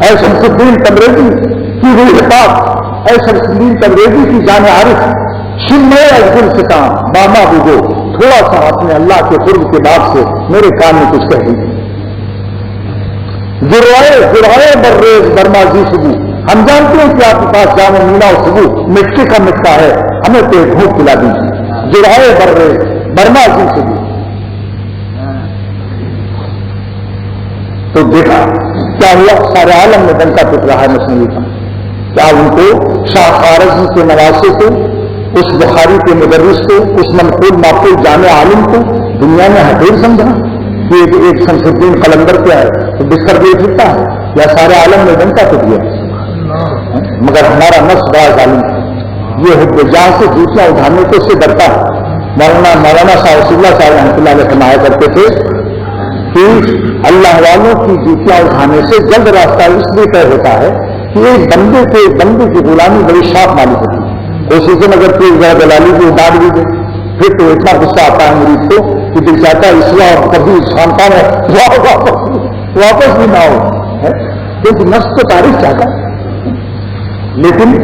اے شمس الدین تبریزی کی روح پاک، اے شمس الدین تبریزی کی جان عارف، شم میں دل ستا باما دو، تھوڑا سا اپنے اللہ کے قرب کے بعد سے میرے کام میں کچھ کہہ دیجیے۔ ذرائے برریز برمازی سبو، ہم جانتے ہیں کہ آپ کے پاس جامع مینا اور سبو مٹی کا مٹکا ہے، ہمیں پیٹ بھوک پلا دیجیے۔ ذرائے برریز برمازی سبو، تو دیکھا کیا ہوا، سارے عالم میں ڈنکا پٹ رہا ہے مسلم کا، کیا ان کو شاہ خوارزمی کے نواسے کو، اس بخاری کے مدرس کو، اس منقول معقول جامع عالم کو دنیا میں حقیر سمجھا کہ ایک شمس الدین قلندر کیا ہے تو بستر دے سکتا ہے، یا سارے عالم میں ڈنکا پٹ گیا؟ مگر ہمارا نفس بڑا ظالم ہے، یہ حب جہاں سے جوتیاں اٹھانے کو سے ڈرتا ہے۔ مولانا شاہ رسول اللہ صاحب رحمۃ اللہ علیہ فرمایا کرتے تھے کہ اللہ والوں کی جوتیاں اٹھانے سے جلد راستہ اس لیے طے ہوتا ہے کہ ایک بندے کی غلامی بڑی شاپ معلوم ہوتی ہے، اس سیزن اگر کوئی دلالی کو ڈانٹ بھی دے پھر تو اتنا غصہ آتا ہے مریض کو کہ دل چاہتا ہے اس وقت کبھی شانتا ہے واپس بھی نہ ہو، کیونکہ نفس کو تاریخ چاہتا ہے۔ لیکن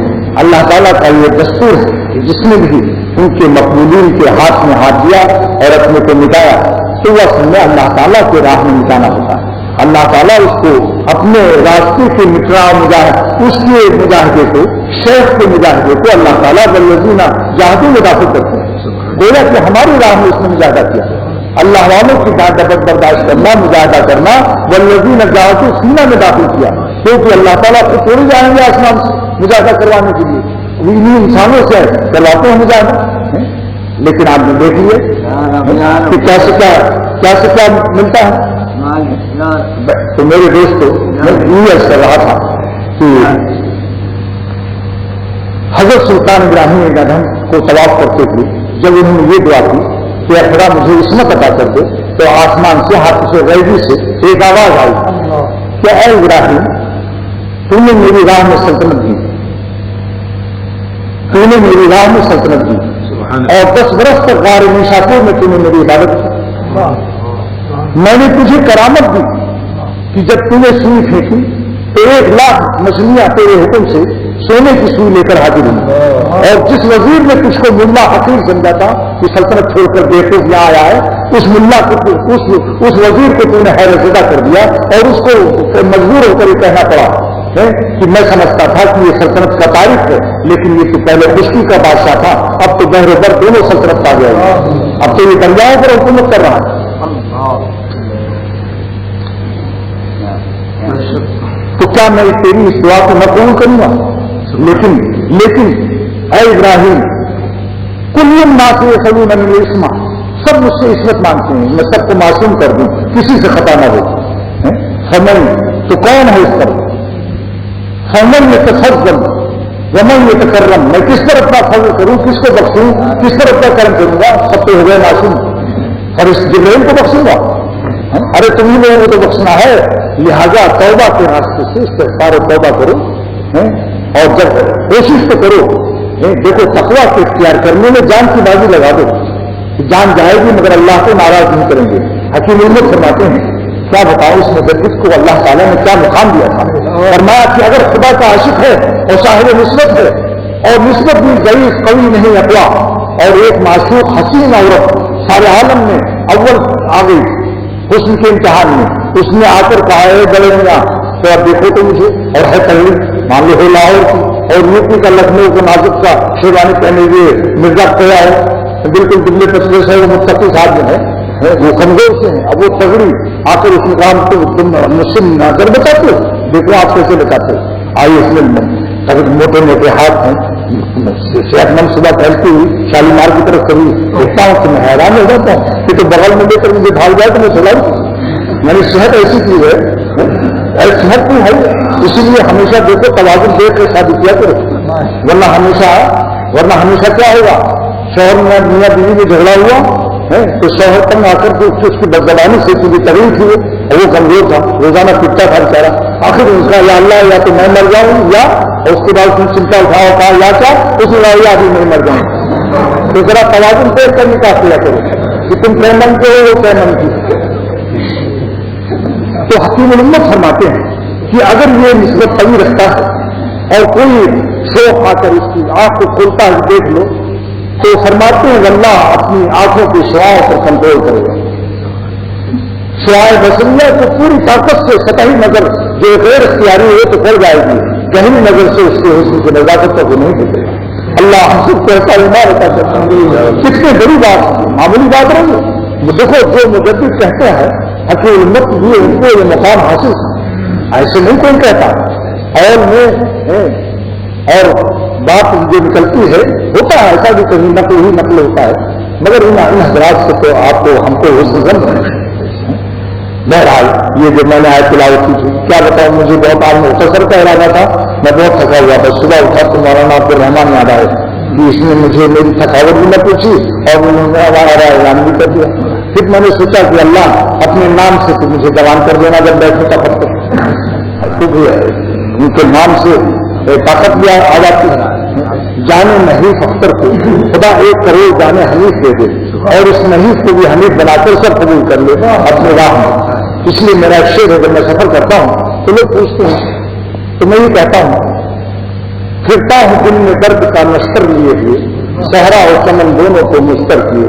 اللہ تعالیٰ کا یہ دستور ہے کہ جس نے بھی ان کے مقبولین کے ہاتھ میں ہاتھ دیا اور اپنے کو مٹایا تو وہ اصل میں اللہ تعالیٰ کے راہ میں مٹانا ہوتا ہے. اللہ تعالیٰ اس کو اپنے راستے کے مٹرا اس کے مجاہدے کو، شیخ کے مجاہدے کو اللہ تعالیٰ والذین جاہدوا میں داخل کرتے ہیں. گویا کہ ہماری راہ میں اس نے مجاہدہ کیا، اللہ والوں کی ڈانٹ برداشت کرنا، مجاہدہ کرنا، والذین جاہدوا سینہ میں داخل کیا. کیونکہ اللہ تعالیٰ کو تھوڑی جائیں گے آسمان سے مجاہدہ کروانے کے لیے، انہیں انسانوں سے کرواتے ہیں مجاہدہ. لیکن آپ نے دیکھ لیے کہ کیا سے کیا ملتا ہے. تو میرے دوستوں میں یہ عرض کر رہا تھا کہ حضرت سلطان ابراہیم ادھم کو طواف کرتے ہوئے جب انہوں نے یہ دعا کی کہ خدا مجھے عصمت عطا کر دے، تو آسمان سے ہاتھ سے غیبی سے ایک آواز آئی کہ اے ابراہیم، تو نے میری راہ میں سلطنت دی، تو نے میری راہ میں سلطنت دی، اور 10 برس تک غار نیشاپور میں تو نے میری عبادت کی. میں نے تجھے کرامت دی کہ جب تم نے سوئی پھینکی تو 1 لاکھ مچھلیاں تیرے حکم سے سونے کی سوئی لے کر حاضر ہوئی، اور جس وزیر نے تجھ کو ملا حقیر سمجھا تھا کہ سلطنت چھوڑ کر دیکھو یہاں آیا ہے، اس ملا کو اس وزیر کو تم نے حیرت زدہ کر دیا، اور اس کو مجبور ہو کر یہ کہنا پڑا کہ میں سمجھتا تھا کہ یہ سلطنت کا تاریخ ہے، لیکن یہ تو پہلے خشکی کا بادشاہ تھا، اب تو بحر بر دونوں سلطنت آ گیا ہے، اب تو یہ دریاؤں پر حکومت کر رہا ہے. تو کیا میں تیری اس دعا کو نہ قبول کروں گا؟ لیکن اے ابراہیم، کل الناس یسألون عن العصمہ، سب مجھ سے عصمت مانگتے ہیں، میں سب کو معصوم کر دوں، کسی سے خطا نہ ہو. فمن، تو کون ہے اس پر؟ فمن یتفضل ومن یتکرم، میں کس پر اپنا فضل کروں، کس کو بخشوں، کس پر اپنا کرم کروں گا؟ سب تو ہو گئے معصوم، اور اس جبرائیل کو بخشوں گا؟ ارے تمہیں لوگوں کو تو بخشنا ہے، لہذا توبہ کے راستے سے استغفار و توبہ کرو، اور جب کوشش تو کرو. دیکھو تقویٰ کو اختیار کرنے میں جان کی بازی لگا دو، جان جائے گی مگر اللہ کو ناراض نہیں کریں گے. حکیم علمت فرماتے ہیں، کیا بتاؤ اس مجدد کو اللہ تعالیٰ نے کیا مقام دیا تھا. فرمایا کہ اگر خدا کا عاشق ہے اور صاحب نسبت ہے، اور نسبت بھی ضعیف قوی نہیں اقوا، اور ایک معشوق حسین عورت سارے عالم میں اول آ گئی حسن کے امتحان میں، اس نے آ کر کہا ہے بڑے میاں تو اب دیکھو تو مجھے، اور ہے تغیر مان لو ہو لاہور کی، اور یوپی کا لکھنؤ کو نازک کا شیروانی پہنے ہوئے مرزا کھڑا ہے، بالکل دبلے پتلے سے وہ متقی صاحب جو ہے وہ کمزور سے ہیں، اب وہ تگڑی آ کر اس مقام کو تم مسلم نہ کر بتاتے ہو، دیکھو آپ کیسے بتاتے ہو. آئیے اس میں موٹے موٹے ہاتھ ہیں، صحت مند صبح پھیلتی ہوئی شالیمار کی طرف کبھی دیکھتا ہوں تو میں حیران ہو جاتا ہوں کہ تو بغل میں لے کر مجھے بھاگ جائے تو میں چلاؤں. یعنی صحت ایسی چیز ہے، صحت بھی ہے، اسی لیے ہمیشہ دیکھو توازن دیکھ کر شادی کیا کرو، ورنہ ہمیشہ کیا ہوگا؟ شوہر میں میاں بیوی میں جھگڑا ہوا تو شوہر تم آ کر کے اس کی بدزبانی سے تجھے تکلیف ہوئی، اور وہ کمزور تھا، روزانہ پٹتا تھا بیچارہ. آخر اس کا یا اللہ یا تو میں مر جاؤں، یا اس کے بعد تم چنتا اٹھاؤ کہا یا کیا اس نے یا بھی میں مر جاؤں. تو ذرا توازن دیکھ کر نکاح کیا کرو کہ تم پیمن کے ہو وہ پیمن کی. تو حکیم علمت فرماتے ہیں کہ اگر یہ نسبت قوی رکھتا ہے اور کوئی شوق آ کر اس کی آنکھ کو کھولتا ہے دیکھ لو، تو فرماتے ہیں اللہ اپنی آنکھوں کی شعاؤں پر کنٹرول کرے گا. شعائے بصریہ کو پوری طاقت سے سطحی نظر جو غیر اختیاری ہو تو پڑ جائے گی، گہری نظر سے اس کے حسن کی نزاکت کو نہیں دیتے. اللہ ہم سب کو ایسا ایمان عطا کرتے ہیں. کتنی بڑی بات، معمولی بات رہی. دیکھو جو مجدد کہتے ہیں حکیم علمت بھی ان کو یہ مقام حاصل تھا، ایسے نہیں کوئی کہتا. اور بات جو نکلتی ہے ہوتا ہے ایسا بھی کہیں نقل ہی نقل ہوتا ہے، مگر ان حضرات سے تو آپ کو ہم کو حسن ظن ہے. بہرحال یہ جو میں نے آج تلاوت کی تھی کیا بتاؤں، مجھے بہت آج مختصر کا ارادہ تھا، میں بہت تھکا ہوا تھا. صبح اٹھا تو مولانا عبد الرحمان یاد آئے کہ اس نے مجھے میری تھکاوٹ بھی نہ پوچھی اور انہوں نے ہمارا اعلان بھی کر دیا. پھر میں نے سوچا کہ اللہ اپنے نام سے تو مجھے جوان کر دینا جب بیٹھنے کا پتہ، ان کے نام سے طاقت بھی آ جاتی ہے. جانے حنیف اختر کو خدا 1 کروڑ جانے حنیف دے دے اور اس حنیف کو بھی حنیف بنا کر سب قبول کر لے اپنے راہ میں. اس لیے میرا شعر ہے، جب میں سفر کرتا ہوں تو لوگ پوچھتے ہیں تو میں یہ کہتا ہوں، پھرتا ہوں دل میں درد کا نشتر لیے ہوئے، صحرا اور چمن دونوں کو مستر کیے.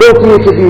2 PhD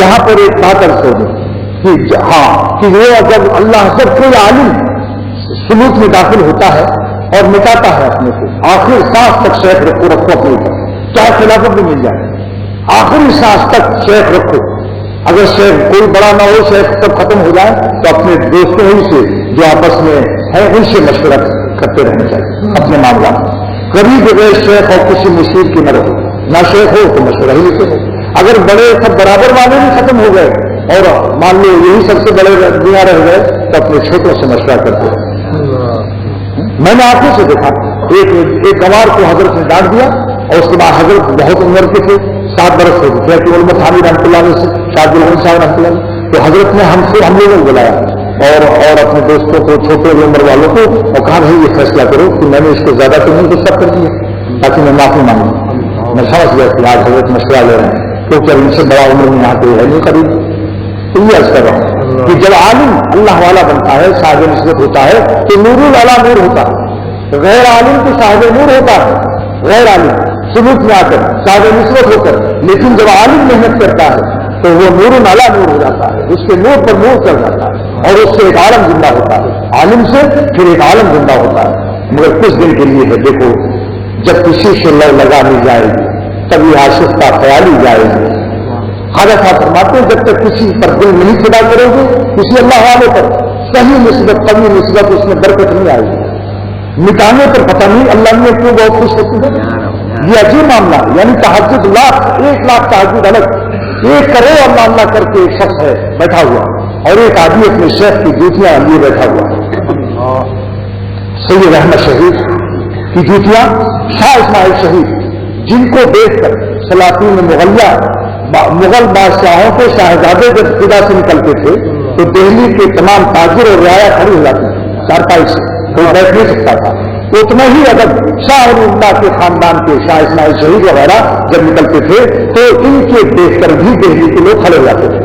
یہاں پر ایک بات عرض ہو کہ کہ وہ اگر اللہ سب کوئی عالم سلوک میں داخل ہوتا ہے اور مٹاتا ہے اپنے کو، آخر سانس تک شیخ رکھو اپنے اوپر، چاہے خلافت بھی مل جائے، آخری سانس تک شیخ رکھو۔ اگر شیخ کوئی بڑا نہ ہو، شیخ سب ختم ہو جائے تو اپنے دوستوں ہی سے جو آپس میں ہے ان سے مشورہ کرتے رہنا چاہیے اپنے معاملات۔ کبھی بغیر شیخ اور کسی مشیر کی نہ رہو، نہ شیخ ہو تو مشورہ ہی لیتے ہو۔ اگر بڑے سب برابر والے بھی ختم ہو گئے اور مان لو یہی سب سے بڑے دنیا رہ گئے تو اپنے چھوٹوں سے مشورہ کرتے ہیں۔ میں نے آنکھوں سے دیکھا ایک گوار کو حضرت نے ڈانٹ دیا اور اس کے بعد حضرت بہت عمر کے تھے، 7 برس سے کہ علمت حامد رحمۃ اللہ علیہ سے شاہد الحمد صاحب رحمۃ اللہ، تو حضرت نے ہم لوگوں کو بلایا اور اپنے دوستوں کو، چھوٹے عمر والوں کو، اور کہا بھائی یہ فیصلہ کرو کہ میں نے اس کو زیادہ تو نہیں غصہ کر دیا تاکہ میں معافی مانگوں۔ میں سمجھ گیا کہ آج حضرت مشورہ لے رہے ہیں کیونکہ ان سے بڑا عمر میں یہاں پہ ہے نہیں قریب۔ تو یہ عرض کر رہا ہوں کہ جب عالم اللہ والا بنتا ہے، صاحب نسبت ہوتا ہے تو نور والا نور ہوتا ہے، غیر عالم تو صاحب نور ہوتا ہے، غیر عالم سلوک میں آ کر صاحب نسبت ہو کر، لیکن جب عالم محنت کرتا ہے تو وہ نور نالا نور ہو جاتا ہے، اس کے نور پر نور چل جاتا ہے اور اس سے ایک عالم زندہ ہوتا ہے، عالم سے پھر ایک عالم زندہ ہوتا ہے۔ مگر کچھ دن کے لیے ہے، دیکھو جب کسی سے لگانی جائے گی تبھی عاشق کا خیال ہی جائے گی۔ خواجہ صاحب فرماتے ہیں جب تک کسی پر دل نہیں فدا کرو گے، کسی اللہ والے پر صحیح نسبت قوی نسبت اس میں برکت نہیں آئے گی۔ مٹانے پر پتہ نہیں اللہ نے کیوں بہت خوش ہوتی ہے۔ یہ عجیب معاملہ ہے، یعنی تہجد 1,00,000 تہجد الگ، 1 کروڑ اللہ کر کے ایک شخص ہے بیٹھا ہوا اور ایک آدمی اپنے شیخ کی جوتیاں لیے بیٹھا ہوا ہے۔ سید احمد شہید کی جوتیاں، شاہ اسماعیل شہید جن کو دیکھ کر سلاطین مغلیہ مغل بادشاہوں کے شاہزادے جب خدا سے نکلتے تھے تو دہلی کے تمام تاجر اور رعایا کھڑی ہو جاتی تھی، چارپائی سے کوئی بیٹھ نہیں سکتا تھا۔ اتنا ہی ادب شاہ اللہ کے خاندان کے شاہ اسماعیل شہید وغیرہ جب نکلتے تھے تو ان کے دیکھ کر بھی دہلی کے لوگ کھڑے ہو جاتے تھے۔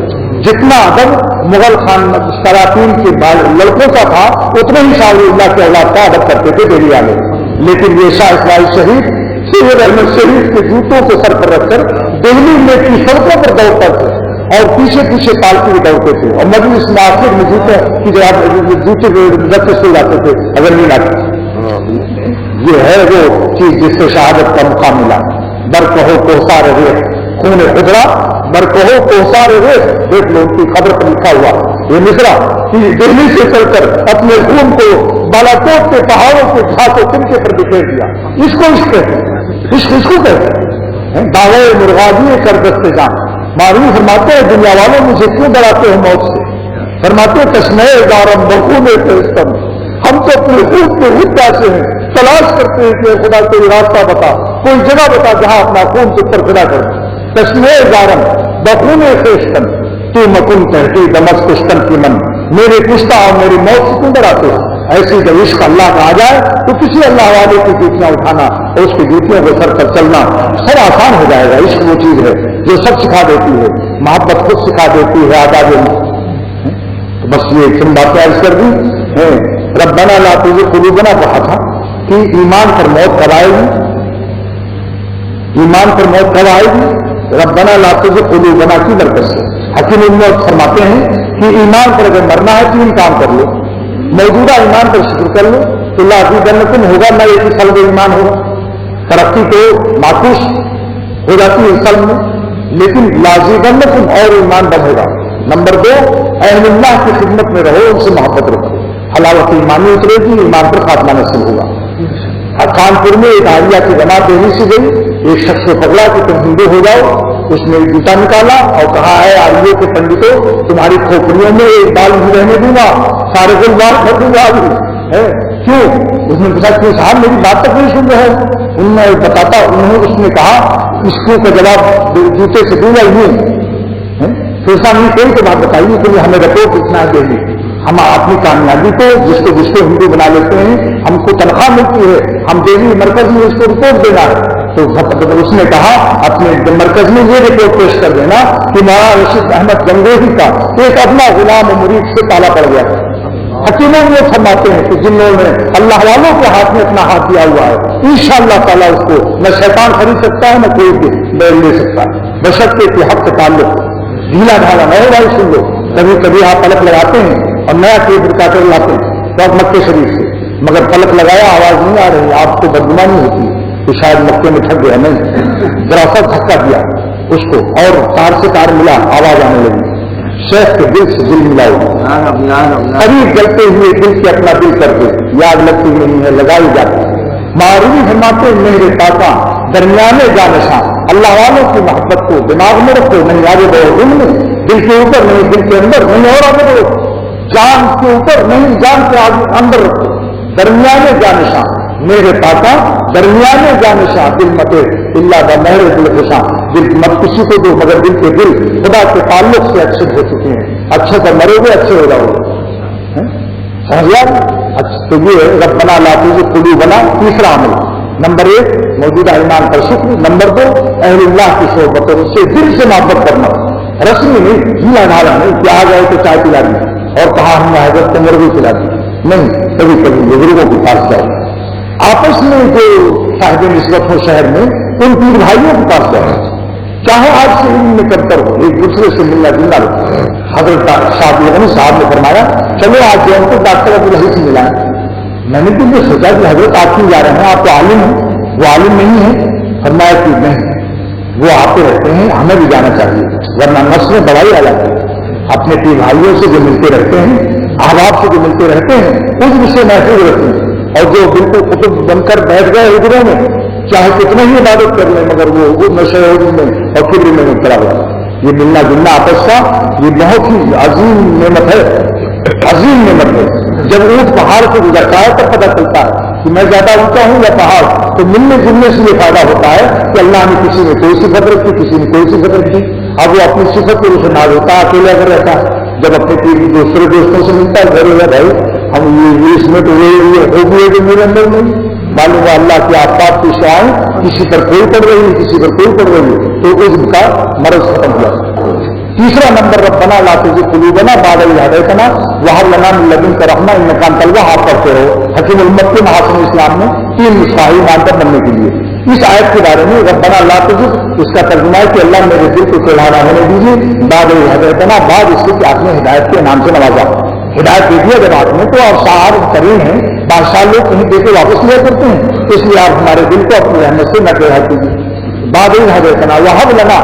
جتنا ادب مغل سلاطین کے لڑکوں کا تھا اتنا ہی شاہ اللہ کے اولاد کا ادب کرتے تھے دہلی والے، لیکن یہ شاہ اسماعیل شہید سید احمد شہید کے جوتوں کو سر پر رکھ کر دہلی میں کی سڑکوں پر دوڑتے تھے اور پیچھے پیچھے پالتی ہوئے دوڑتے تھے اور مجلس میں آخر میں جوتے کی جگہ جوتے رکھتے سو جاتے تھے اگر نہیں لاتے۔ یہ ہے وہ چیز جس سے شہادت کا مقام ملا۔ بر کہو کوثار ریت خون خضرا، بر کہو کوثار ریت، دیکھ لو ان کی قبر پر لکھا ہوا یہ مصرع کہ دہلی سے چل کر اپنے خون کو بالاکوٹ کے پہاڑوں کے گھاٹوں تنکے پر بکھیر دیا۔ اس کو عشق کہتے ہیں، عشق اس کو کہتے ہیں۔ دعوے مرغابی کر دستے جان معروف فرماتے ہیں دنیا والوں مجھے کیوں ڈراتے ہیں موت سے، فرماتے ہیں تشنئے دارم بخون فرستم، ہم تو اپنے خود کے خود پیسے ہیں، تلاش کرتے ہیں کہ خدا کوئی راستہ بتا، کوئی جگہ بتا جہاں اپنا خون سے پر خدا کر دیں۔ تشنئے دارم بخون فرستم تو مکن کہتی دمشقستن کی من، میرے کشتہ اور میری موت سے کیوں ڈراتے ہیں؟ ایسی جب عشق اللہ کا آ جائے تو کسی اللہ والے کی جوتیاں اٹھانا اور اس کی جوتیوں کو سر پر چلنا سب آسان ہو جائے گا۔ عشق وہ چیز ہے جو سب سکھا دیتی ہے، محبت خود سکھا دیتی ہے آداب۔ بس یہ کن باتیں عرض کر دی۔ ربنا لا تزغ قلوبنا کہا تھا کہ ایمان پر موت کب آئے گی، ایمان پر موت کب آئے گی؟ ربنا لا تزغ قلوبنا کی برکت سے حکیم الموت فرماتے ہیں کہ ایمان پر اگر مرنا ہے 3 کام کر لو۔ موجودہ ایمان پر شکر کر لو تو لازمکم ہوگا، نہ ایک قلب ایمان ہوگا، ترقی تو معکوس ہو جاتی ہے قلب میں، لیکن لازمکم اور ایمان بڑھے گا۔ نمبر 2 اہل اللہ کی خدمت میں رہو، ان سے محبت رکھو، حلاوت ایمانی اترے گی، ایمان پر خاتمہ نصیب ہوگا۔ کانپور میں ایک عالیہ کی جماعت دہلی سے گئی، ایک شخص کو پکڑا کہ تم ہندو ہو جاؤ، اس نے ایک جوتا نکالا اور کہا ہے عالیہ کے پنڈتوں تمہاری کھوپڑیوں میں ایک بال نہیں رہنے دوں گا، سارے دن بال کر دوں گا ابھی ہے کیوں؟ اس نے پوچھا کہ صاحب میری بات تک نہیں سن رہے، انہوں نے بتاتا، اس نے کہا اس کو کا جواب جوتے سے دوں گا ہی تو ایسا نہیں کوئی تو بات بتائیے کہ ہمیں رپورٹ اتنا دے دی، ہم اپنی کامیابی کو جس کو ہندو بنا لیتے ہیں، ہم کو تنخواہ ملتی ہے، ہم دہلی مرکز میں اس کو رپورٹ دینا ہے، تو اس نے کہا اپنے مرکز میں یہ رپورٹ پیش کر دینا کہ مولانا رشید احمد گنگوہی کا ایک اپنا غلام و مرید سے تالا پڑ گیا تھا، حکیموں میں فرماتے ہیں کہ جن لوگوں نے اللہ والوں کے ہاتھ میں اپنا ہاتھ دیا ہوا ہے انشاءاللہ تعالیٰ اس کو نہ شیطان خرید سکتا ہے نہ کوئی بیل لے سکتا ہے، بشرطے کہ حق سے تعلق ڈھیلا ڈھالا نہ ہوگا۔ سن لو کبھی کبھی آپ پلک لگاتے ہیں اور نیا ٹیپ ریکارڈر لاتے ہیں تو آپ مکے شریف سے، مگر پلک لگایا آواز نہیں آ رہی، آپ کو بدگمانی ہوتی ہے تو شاید مکے میں ٹھگ گیا، نہیں ذرا سا دھکا دیا اس کو اور تار سے تار ملا، آواز آنے لگی۔ شیخ کے دل سے دل ملاؤ، قریب جلتے ہوئے دل سے اپنا دل کر دے، یاد لگتی نہیں ہے لگائی جاتی ہے۔ معروی فرماتے میرے پاپا درمیانے جانشاں، اللہ والوں کی محبت کو دماغ میں رکھو، نہیں آگے بڑھو دل میں، دل کے اوپر نہیں، دل کے اندر نہیں، اور آگے بڑھو، جان کے اوپر نہیں، جان کے اندر رکھو، درمیانے جانشاں میرے پاپا درمیانے جانشاں، دل مت اللہ بمہر دل خوشاں، دل مت کسی کو دو مگر دل کے دل خدا کے تعلق سے اچھے ہو چکے ہیں، اچھے تو مرو گے اچھے ہو جاؤ گے۔ تو یہ ربنا لا تزغ قلوبنا تیسرا عمل، نمبر 1 موجودہ ایمان پر شکر، نمبر 2 اہل اللہ کی صحبت اور اس سے دل سے محبت کرنا، رسمی نہیں، ڈھیلا ڈھالا نہیں کہ آ گئے تو چائے پلا دی اور کہا ہم نے حضرت کو مرغی پلا دی، نہیں، کبھی کبھی بزرگوں کے پاس جاؤ، آپس میں جو صاحب نسبت ہو شہر میں ان پیر بھائیوں کے پاس جاؤ، چاہے آج سے علم میں کمتر ہو، ایک دوسرے سے ملنا جلنا رہو۔ حضرت شاہ غنی صاحب نے فرمایا چلو آج جو ہم کو ڈاکٹر عبدالحی سے ملا ہے، میں نے تو یہ سوچا کہ حضرت آپ کیوں جا رہے ہیں، آپ تو عالم ہیں، وہ عالم نہیں ہے، فرمایا کہ نہیں، وہ آتے رہتے ہیں، ہمیں بھی جانا چاہیے، ورنہ نفس میں دوائی آ جاتی ہے۔ اپنے پیر بھائیوں سے جو ملتے رہتے ہیں، احباب سے جو ملتے رہتے ہیں، اس سے محفوظ رہتے ہیں، اور جو بالکل قطب بن کر بیٹھ گئے حجروں میں، چاہے کتنے ہی عبادت کر لیں مگر وہ نشے میں اور کبر میں مبتلا ہوا۔ یہ ملنا جلنا آپس کا یہ بہت ہی عظیم نعمت ہے، عظیم نعمت ہے۔ جب اونٹ پہاڑ سے گزرتا ہے تب پتہ چلتا ہے کہ میں زیادہ اونچا ہوں یا پہاڑ، تو ملنے جلنے سے یہ فائدہ ہوتا ہے کہ اللہ نے کسی نے کوئی صفت رکھی، کسی نے کوئی صفت رکھی، اب وہ اپنی صفت کو اسے ناز ہوتا ہے، اکیلے اگر رہتا ہے، جب اپنے دوسرے دوستوں سے ملتا ہے گھر بھائی ہم یہ اس میں تو یہ ہو گئی ہے کہ میرے اندر نہیں معلوم ہے اللہ کی آفات کی شعائیں کسی پر کوئی پڑ رہی ہے، کسی پر کوئی پڑ رہی ہے، تو اس کا مرض ختم ہوا۔ تیسرا نمبر ربنا لا تزغ قلوبنا بعد إذ هديتنا وهب لنا من لدنك رحمة إنك أنت الوهاب پڑھتے رہو۔ حکیم الامت کے محاسن اسلام میں 3 مصباح ایمان پر بننے کے لیے اس آیت کے بارے میں ربنا لا تزغ، اس کا ترجمہ ہے کہ اللہ میرے دل کو چڑھانا ہونے دیجیے، بعد إذ هديتنا، بعد اس کے آپ نے ہدایت کے نام سے نوازا، ہدایت دے دیا جب آپ نے، تو آپ شاعر کریم ہیں، بادشاہ لوگ کہیں دے کے واپس لیا کرتے ہیں، اس لیے آپ ہمارے دل کو اپنی رحمت سے نہ ٹھہرا کیجیے۔ بعد إذ هديتنا وهب لنا،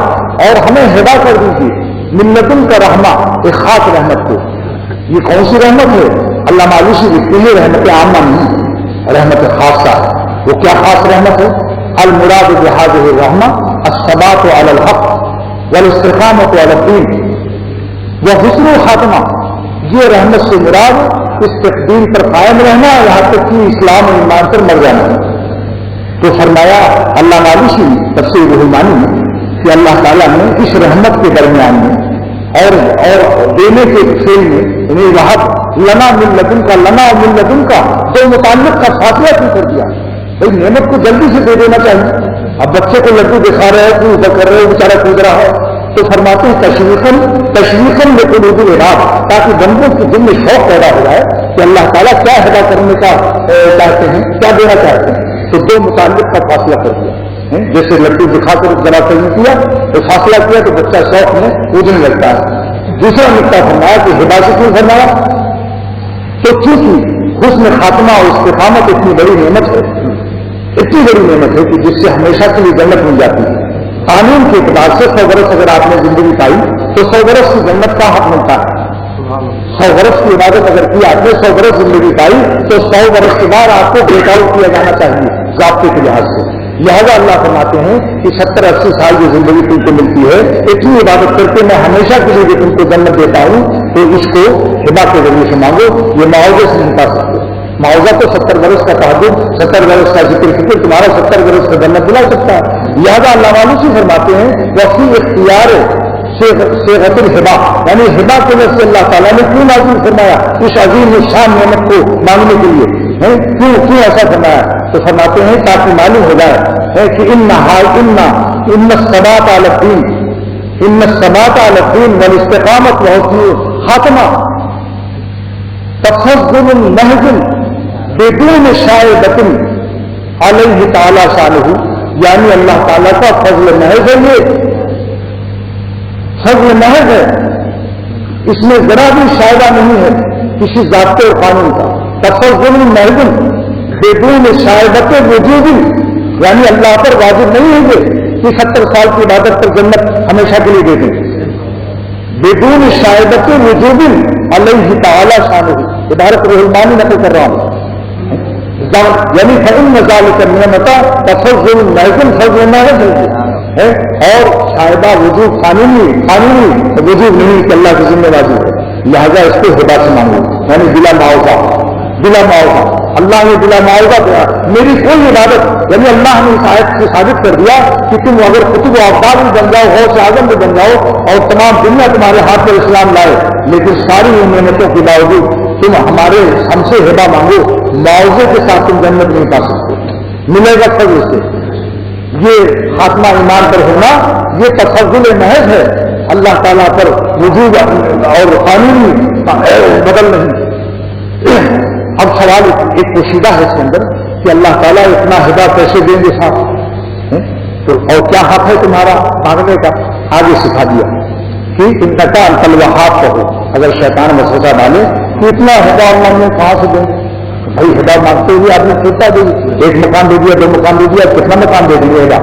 اور ہمیں ہدا کر دیجیے، من لدنک رحمہ، ایک خاص رحمت کو۔ یہ کون سی رحمت ہے؟ اللہ معلوم لکھتے ہیں رحمت عامہ نہیں، رحمت خاصہ۔ وہ کیا خاص رحمت ہے؟ المراد بهذه الرحمة الثبات على الحق والاستقامة على الدين وحسن الخاتمہ، یہ رحمت سے مراد اس تقدیر پر قائم رہنا، یہاں تک کہ اسلام و ایمان پر مر جانا۔ تو فرمایا اللہ معلوم تفسیر رحمانی میں کہ اللہ تعالیٰ نے اس رحمت کے درمیان میں اور دینے کے فعل میں انہیں وہب لنا من لدن کا، لنا اور من لدن کا دو متعلق کا فاصلہ کیوں کر دیا؟ بھائی نعمت کو جلدی سے دے دینا چاہیے۔ اب بچے کو لڈو دکھا رہے ہیں، کوئی ادھر کر رہے ہیں، بیچارہ کود رہا ہے، تو فرماتے ہیں تشویقاً لقلوب العباد، تاکہ بندوں کے دل میں شوق پیدا ہو جائے کہ اللہ تعالیٰ کیا ہدا کرنے کا چاہتے ہیں، کیا دینا چاہتے ہیں۔ تو دو متعلق کا فاصلہ کر دیا، جیسے لڈو دکھا کر ذرا صحیح کیا تو فاصلہ کیا تو بچہ شوق میں کودنے لگتا ہے۔ دوسرا نقطہ فرمایا کہ ہدا سے کیوں فرمایا؟ تو چونکہ حسن خاتمہ اور استقامت اتنی بڑی نعمت ہے، اتنی بڑی نعمت ہے کہ جس سے ہمیشہ کے لیے جنت مل جاتی ہے۔ قانون کے اعتبار سے 100 برس اگر آپ نے زندگی پائی تو 100 برس کی جنت کا حق ملتا ہے۔ 100 برس کی عبادت اگر کی آپ نے، 100 برس زندگی پائی تو 100 برس کے بعد آپ کو بریک آؤٹ کیا جانا چاہیے ضابطے کے لحاظ سے۔ لہذا اللہ فرماتے ہیں کہ 70-80 سال کی زندگی تم کو ملتی ہے، اتنی عبادت کر کے میں ہمیشہ کے لیے تم کو جنت دیتا ہوں، تو اس کو ہبا کے ذریعے سے مانگو، یہ معاوضے سے نہیں پا سکتے۔ معاوضہ تو 70 برس کا تحجد، 70 برس کا ذکر فکر تمہارا 70 برس کا جنت دلا سکتا ہے۔ لہذا اللہ والوں سے فرماتے ہیں وفی اختیار صیغۃ الہبا، یعنی ہبا کے وجہ سے اللہ تعالیٰ نے کیوں نازل فرمایا اس عظیم شان نعمت کو مانگنے کے لیے، کیوں ایسا فرمایا؟ تو فرماتے ہیں تاکہ معلوم ہو جائے کہ ان الثبات علی الدین والاستقامت وحسن خاتمہ، تفضل محض بدون شائبۃ علیہ تعالی شانہ، یعنی اللہ تعالیٰ کا فضل محض ہے، یہ فضل محض ہے، اس میں ذرا بھی شائبہ نہیں ہے کسی ضابطے اور قانون کا. تفضل محض بدون شائبۃ وجوب، یعنی اللہ پر واجب نہیں ہے کہ 70 سال کی عبادت پر جنت ہمیشہ کے لیے دے دیں. بدون شائبۃ وجوب علیہ تعالی شانہ، عبارت روح المانی نقل کر رہا ہوں. یعنی فإن ذلک النعمۃ تفضل محض فضل محض ہے، اور شائبہ وجوب قانونی وجوب نہیں کہ اللہ کی ذمہ واجب ہے، لہذا اس کو ہدا سے مانگو، یعنی بلا معاوضہ. اللہ نے بلا معاوضہ دیا. میری کوئی عبادت، یعنی اللہ نے اس آیت کو ثابت کر دیا کہ تم اگر قطب و افضال بھی بن جاؤ، غوث اعظم بھی بن جاؤ، اور تمام دنیا تمہارے ہاتھ میں اسلام لائے، لیکن ساری ان نعمتوں کے باوجود تم ہم سے ہبہ مانگو، معاوضے کے ساتھ تم جنت نہیں پا سکتے. ملے گا فضل سے. یہ خاتمہ ایمان پر ہونا یہ تفضل محض ہے، اللہ تعالیٰ پر وجوب اور قانونی بدل نہیں. اب سوال ایک پوشیدہ ہے اس کے اندر کہ اللہ تعالیٰ اتنا ہدا کیسے دیں گے صاحب، تو اور کیا حق ہے تمہارا مانگنے کا؟ آگے سکھا دیا کہ انتقا الوہاب کہو. اگر شیطان وسوسہ ڈالے کہ اتنا ہدا اللہ نے کہاں سے دیں گے؟ بھائی ہدا مانگتے ہوئے آپ نے سوچا دے ایک مکان دے دیا، 2 مکان دے دیا، کتنا مکان دے دیے گا؟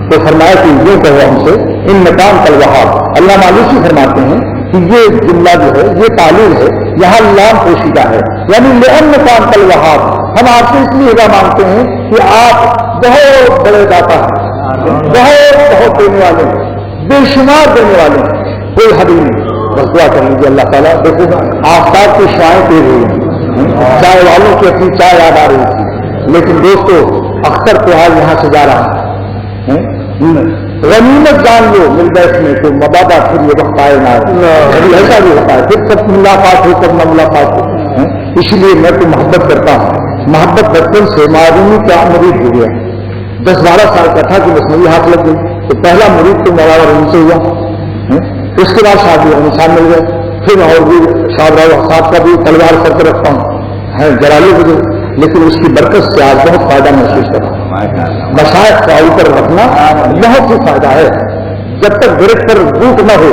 تو فرمایا کہ یہ کہو ہم سے ان مکان الوہاب. اللہ مالوسی فرماتے ہیں کہ یہ جملہ جو ہے یہ تعلیم ہے، یہاں لام پوشیدہ ہے، یعنی لأن مکان الوہاب، ہم آپ سے اس لیے ہدا مانگتے ہیں کہ آپ بہت بڑے داتا ہیں، بہت دینے والے ہیں، بے شمار دینے والے ہیں، کوئی حد نہیں. بس دعا کر لیجیے اللہ تعالیٰ. دیکھو آفتاب کی شعائیں تیز ہوئی ہیں، چائے والوں کی اپنی چائے یاد آ رہی تھی، لیکن دوستو اختر تو آج یہاں سے جا رہا ہے. غنیمت جان لو مل بیٹھنے کو، مبادہ پھر یہ وقت آئے نہ آئے، ایسا بھی ہوتا ہے پھر کب ملاقات ہو کب نہ ملاقات ہو. اس لیے میں تو محبت کرتا ہوں. محبت بچپن سے معلومی کیا مرید ہو گیا. 10-12 سال کا تھا کہ بس میری ہاتھ لگ گئی، تو پہلا مرید تو مولانا روم سے ہوا، اس کے بعد شاہ انسان مل گئے، پھر اور بھی شاہ صاحب کا بھی تلوار کر کے رکھتا ہوں جلالی کو، لیکن اس کی برکت سے آج بہت فائدہ محسوس کر رہا ہوں. مشائخ کا اوپر رکھنا بہت ہی فائدہ ہے. جب تک گرج پر بوٹ نہ ہو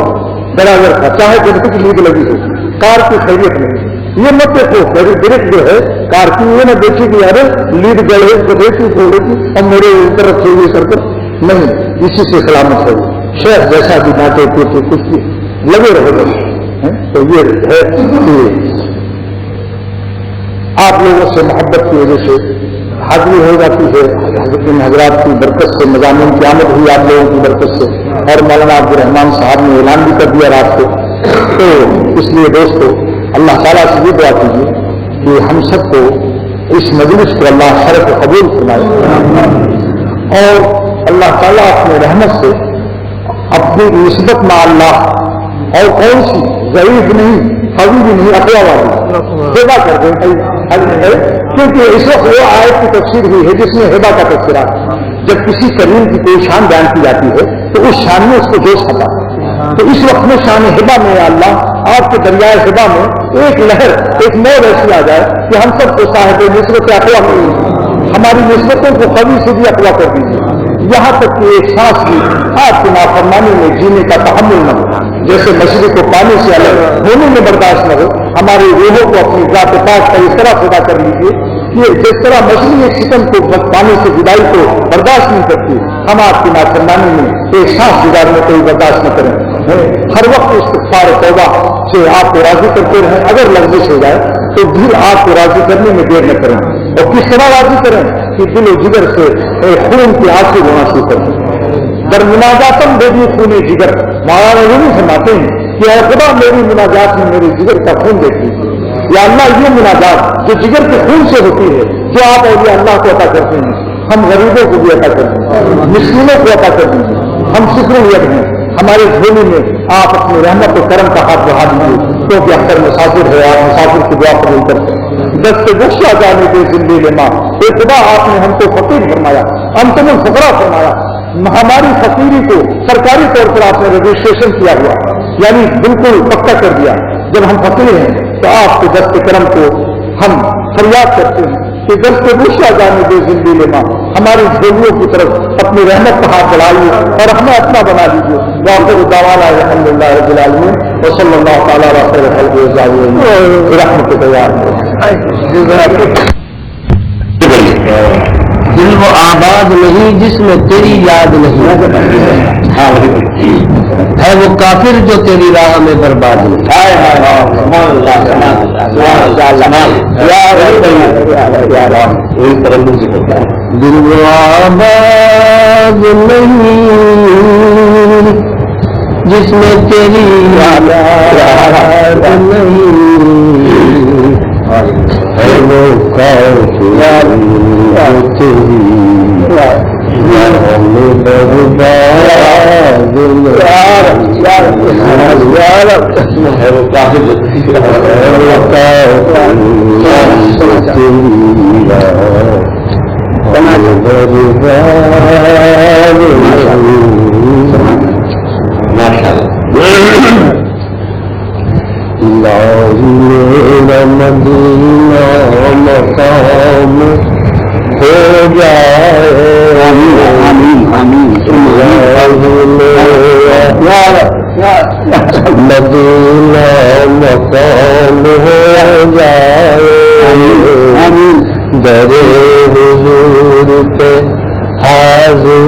برابر کا، چاہے گرج کی لید لگی ہو، کار کی خیریت نہیں، یہ مت دیکھو. گرج جو ہے کار کی یہ نہ دیکھے کہ یار لید گڑے کو دیکھی تھوڑے کی اور میرے اوپر رکھے ہوئے سر پر نہیں، اسی سے سلامت ہے. شیخ جیسا بھی باتیں تھے کچھ بھی لگے رہے گا. تو یہ ہے کہ آپ لوگوں سے محبت کی وجہ سے حاضری ہو جاتی ہے. حضرت حضرات کی برکت سے مضامین کی آمد ہوئی آپ لوگوں کی برکت سے، اور مولانا عبدالرحمان صاحب نے اعلان بھی کر دیا رات کو. تو اس لیے دوستو اللہ تعالیٰ سے یہ دعا کیجیے کہ ہم سب کو اس مجلس کو اللہ شرف قبول فرمائے، اور اللہ تعالیٰ اپنے رحمت سے اپنی نسبت مع اللہ، اور کون سی ضعیف نہیں قوی بھی نہیں اقوا والی ہبہ کر دیں. کیونکہ اس وقت وہ آیت کی تفسیر ہوئی ہے جس میں ہبہ کا تذکرہ. جب کسی کریم کی کوئی شان بیان کی جاتی ہے تو اس شان میں اس کو جوش آتا ہے. تو اس وقت میں شان ہبہ میں اللہ آپ کے دریائے ہبہ میں ایک لہر ایک موج ایسی آ جائے کہ ہم سب کو صاحب نسبت اقوا کر، ہماری نسبتوں کو قوی سے بھی اقوا کر دیجیے، یہاں تک کہ ایک سانس بھی آپ کی نافرمانی میں جینے کا تحمل نہ ہو. جیسے مچھلی کو پانی سے الگ ہونے میں برداشت نہ ہو، ہماری روحوں کو اپنی ذات پاک کا اس طرح خدا کر لیجیے کہ جس طرح مچھلی ایک چکن کو پانی سے جدائی کو برداشت نہیں کرتی، ہم آپ کی نافرمانی میں ایک سانس گزارنے کو برداشت نہ کریں. ہر وقت استغفار توبہ سے آپ کو راضی کرتے رہیں. اگر لفظ ہو جائے تو پھر آپ کو راضی کرنے میں دیر نہ کریں. اور کس طرح راضی کریں کہ دل و جگر سے خون کی آنسو ہونا شروع کریں. در مناجاتم دے دی خون جگر، مولانا یہ نہیں فرماتے ہیں کہ اے خدا میری مناجات میں میرے جگر کا خون دیکھ لیجیے. یا اللہ یہ مناجات جو جگر کے خون سے ہوتی ہے، جو آپ اولیاء اللہ کو عطا کرتے ہیں، ہم غریبوں کو بھی عطا کر دیں، مسکینوں کو عطا کر دیجیے. ہم شکر نیت ہیں، ہمارے جھولی میں آپ اپنی رحمت و کرم کا ہاتھ بڑھا دیجیے، کیونکہ اکثر مسافر ہے، آپ مسافر کی دعا قبول کرتے ہیں. دست گشا جانے کے زندگی لینا، اے خدا آپ نے ہم کو فقیر فرمایا، انتم الفقراء فرمایا. ہماری فقیری کو سرکاری طور پر آپ نے رجسٹریشن کیا ہوا، یعنی بالکل پکا کر دیا. جب ہم فقیر ہیں تو آپ کے دست کرم کو ہم فریاد کرتے ہیں کہ دست بوشہ جانے دے زندگی ماں ہماری جھولیوں کی طرف اپنی رحمت کا ہاتھ بڑھائیے اور ہمیں اپنا بنا دیجیے. واخر دعوانا الحمد للہ رب العالمین وصلی اللہ تعالیٰ علی خیر خلق اجمعین برحمتک یا ارحم الراحمین. دل وہ آباد نہیں جس میں تیری یاد نہیں ہے وہ کافر جو تیری راہ میں برباد نہیں. دل وہ آباد نہیں جس میں تیری یاد نہیں ہے وہ کافر مدینہ مقام ہو جائے مدینہ مقام ہو جائے در حضور پہ حاضر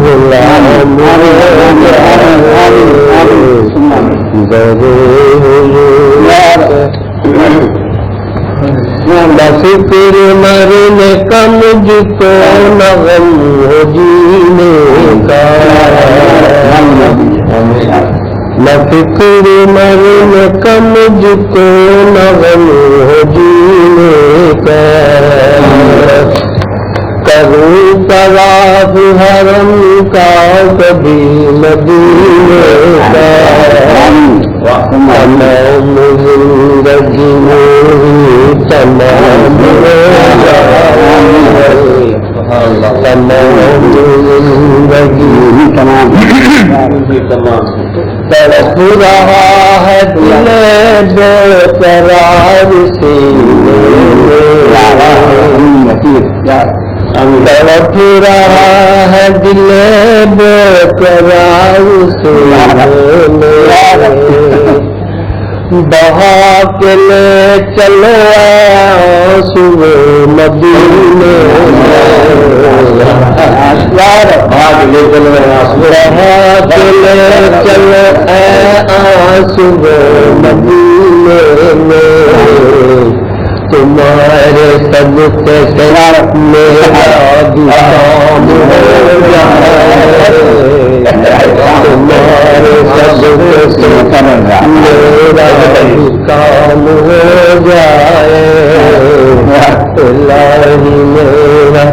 غلام در فکر مرنے کا مجھ کو نہ غم ہو جینے کا نہ فکر مرنے کا مجھ کو نہ غم ہو جینے کا کروں طواف حرم کا کبھی مدینے کا تمام زندگی تمام تمام تڑپ رہا ہے دل بے قرار سینے تڑپ رہا ہے دل بے قرار سینے بہا کے لے چلو آنسو مدینے بہا کے لے چلو آنسو مدینے میں تمہارے صدقے سے میرا دشام ہو جائے تمہارے صدقے سے میرا کام ہو جائے الہی میرا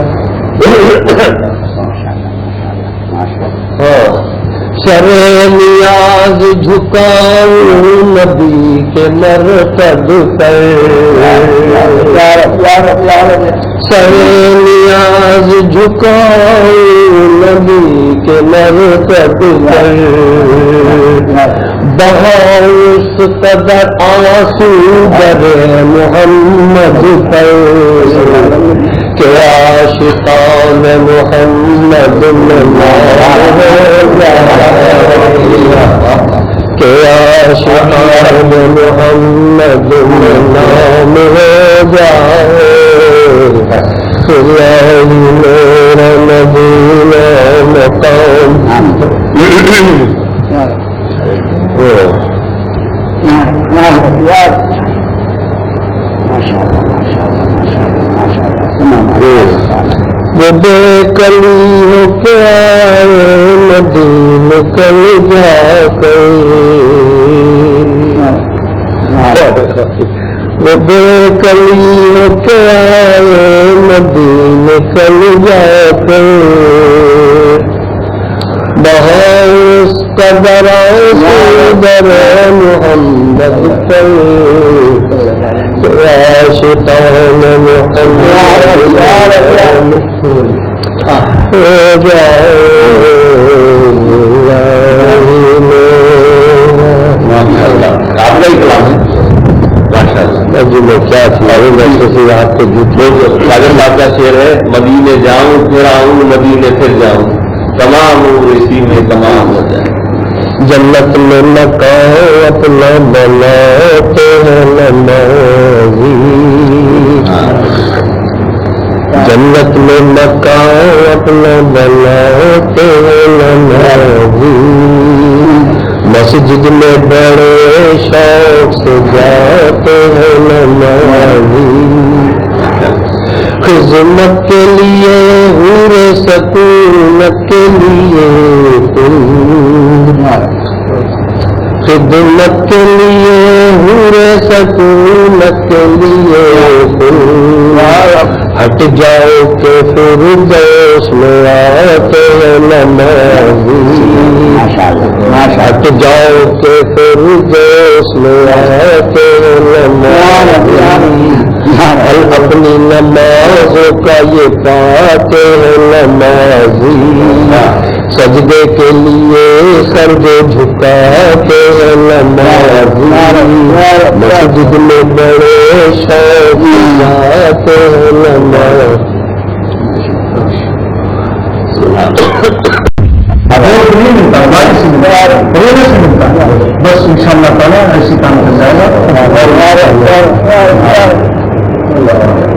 سر نیاز جھکاؤں نبی کے مرتب پر سر نیاز جھکاؤں نبی کے مرتب پر بہاؤں اس قدر آنسو در محمد پر کہ عاشقان محمد میں نام ہو جائے کہ عاشقان محمد میں نام ہو جائے الہی میرا مدینہ مقام وہ بے کلی ہو کے آئے مدینہ کل جا کر وہ بے کلی ہو کے آئے مدینہ کل جا کر بہت قدر در محمد پر عاشقان محمد ہو جائے ماشاء اللہ. سے آپ کو شاگر صاحب کا شعر ہے، مدینے جاؤں پھر آؤں مدینے پھر جاؤں، تمام عمر اسی میں تمام ہو جائے۔ جنت میں مکان اپنا بناتے ہیں نمازی، جنت میں مکان اپنا بناتے ہیں نمازی، مسجد میں بڑے شوق سے جاتے ہیں نمازی، خدمت کے لیے حور سکونت کے لیے خدمت کے لیے حور سکونت کے لیے ہٹ جاؤ کہ پھر دوست میں آتے ہیں نمازی، ہٹ جاؤ کہ پھر دوست میں آتے ہیں نمازی، اپنی نمازوں کا یہ پاتے ہیں نمازی، سجدے کے لیے سر جو جھکاتے ہیں نمازی، مسجد میں بڑے شوق جاتے ہیں نمازی۔ بس ان شاء اللہ تعالیٰ ایسی کام کر جائے گا،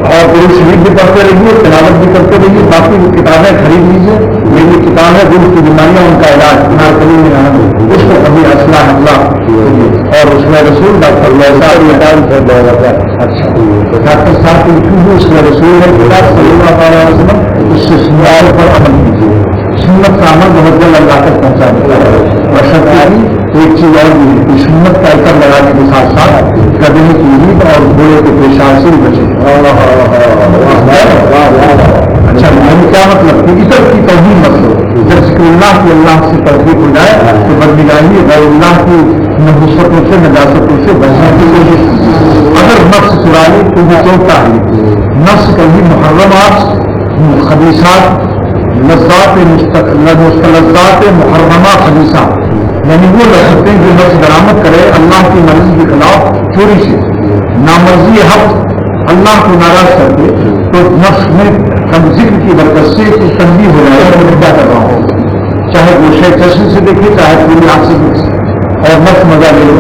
اور پوری شریف بھی پڑھتے رہیے، تلاوت بھی کرتے رہیے، باقی کتابیں خرید لیجیے، میری کتاب ہے دل کی بیماریاں ان کا علاج، اس کو کبھی اصلاح حملہ، اور اس میں رسول ڈاکٹر اچھا ڈاکٹر صاحب کی لکھی ہوئی اس میں رسول ہے کتاب صلی اللہ تعالیٰ علیہ وسلم، اس سے سنت پر عمل کیجیے، سنت کا عمل بہت جلد اللہ تک پہنچا دیتا ہے، اور شرطی ایک چیز اور بھی ہے کہ سنت کا اثر لگانے کے ساتھ ساتھ کبھی کی عید اور بوڑھے کے پیشاب سے بھی بچے۔ اچھا کیا مطلب کہ ادھر کی توہین مت لو، جب ذکر اللہ کی اللہ سے ترغیب ہو جائے تو بدنگاہی غیر اللہ کی نبوستوں سے نجاستوں سے بچنے کی کوشش، اگر نفس چرا لی تو بھی چوکتا ہے، نفس کبھی محرمات خبیثات لذات مستلذات محرمہ خبیثات، یعنی وہ لذتیں جو نفس برآمد کرے اللہ کی مرضی کے خلاف چوری سے، نامرضی حق اللہ کو ناراض کر کے، تو نفس میں کم ذکر کی برکت سے تنبیہ ہو جائے گا میں کیا کر رہا ہوں، چاہے وہ شے چشم سے دیکھے چاہے پوری آنکھ سے دیکھے، اور نفس مزہ لے لو،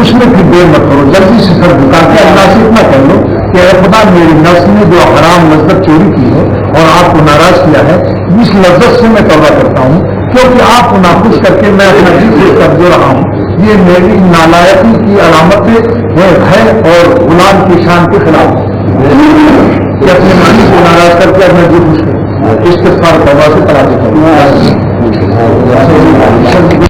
اس میں پھر دیر مت کرو، جلدی سے سر جھکا کے اللہ سے اتنا کر لو کہ اے خدا میری نفس نے جو حرام لذت چوری کی ہے اور آپ کو ناراض کیا ہے، اس لذت سے میں توبہ کرتا ہوں، کیونکہ آپ کو ناخوش کر کے میں اپنا جی کر دے رہا ہوں، یہ میری نالائقی کی علامت ہے اور غلام کی شان کے خلاف کہ اپنے مالک کو ناراض کر کے اپنا جی خوش کروں، استغفار توبہ سے تلاش کروں۔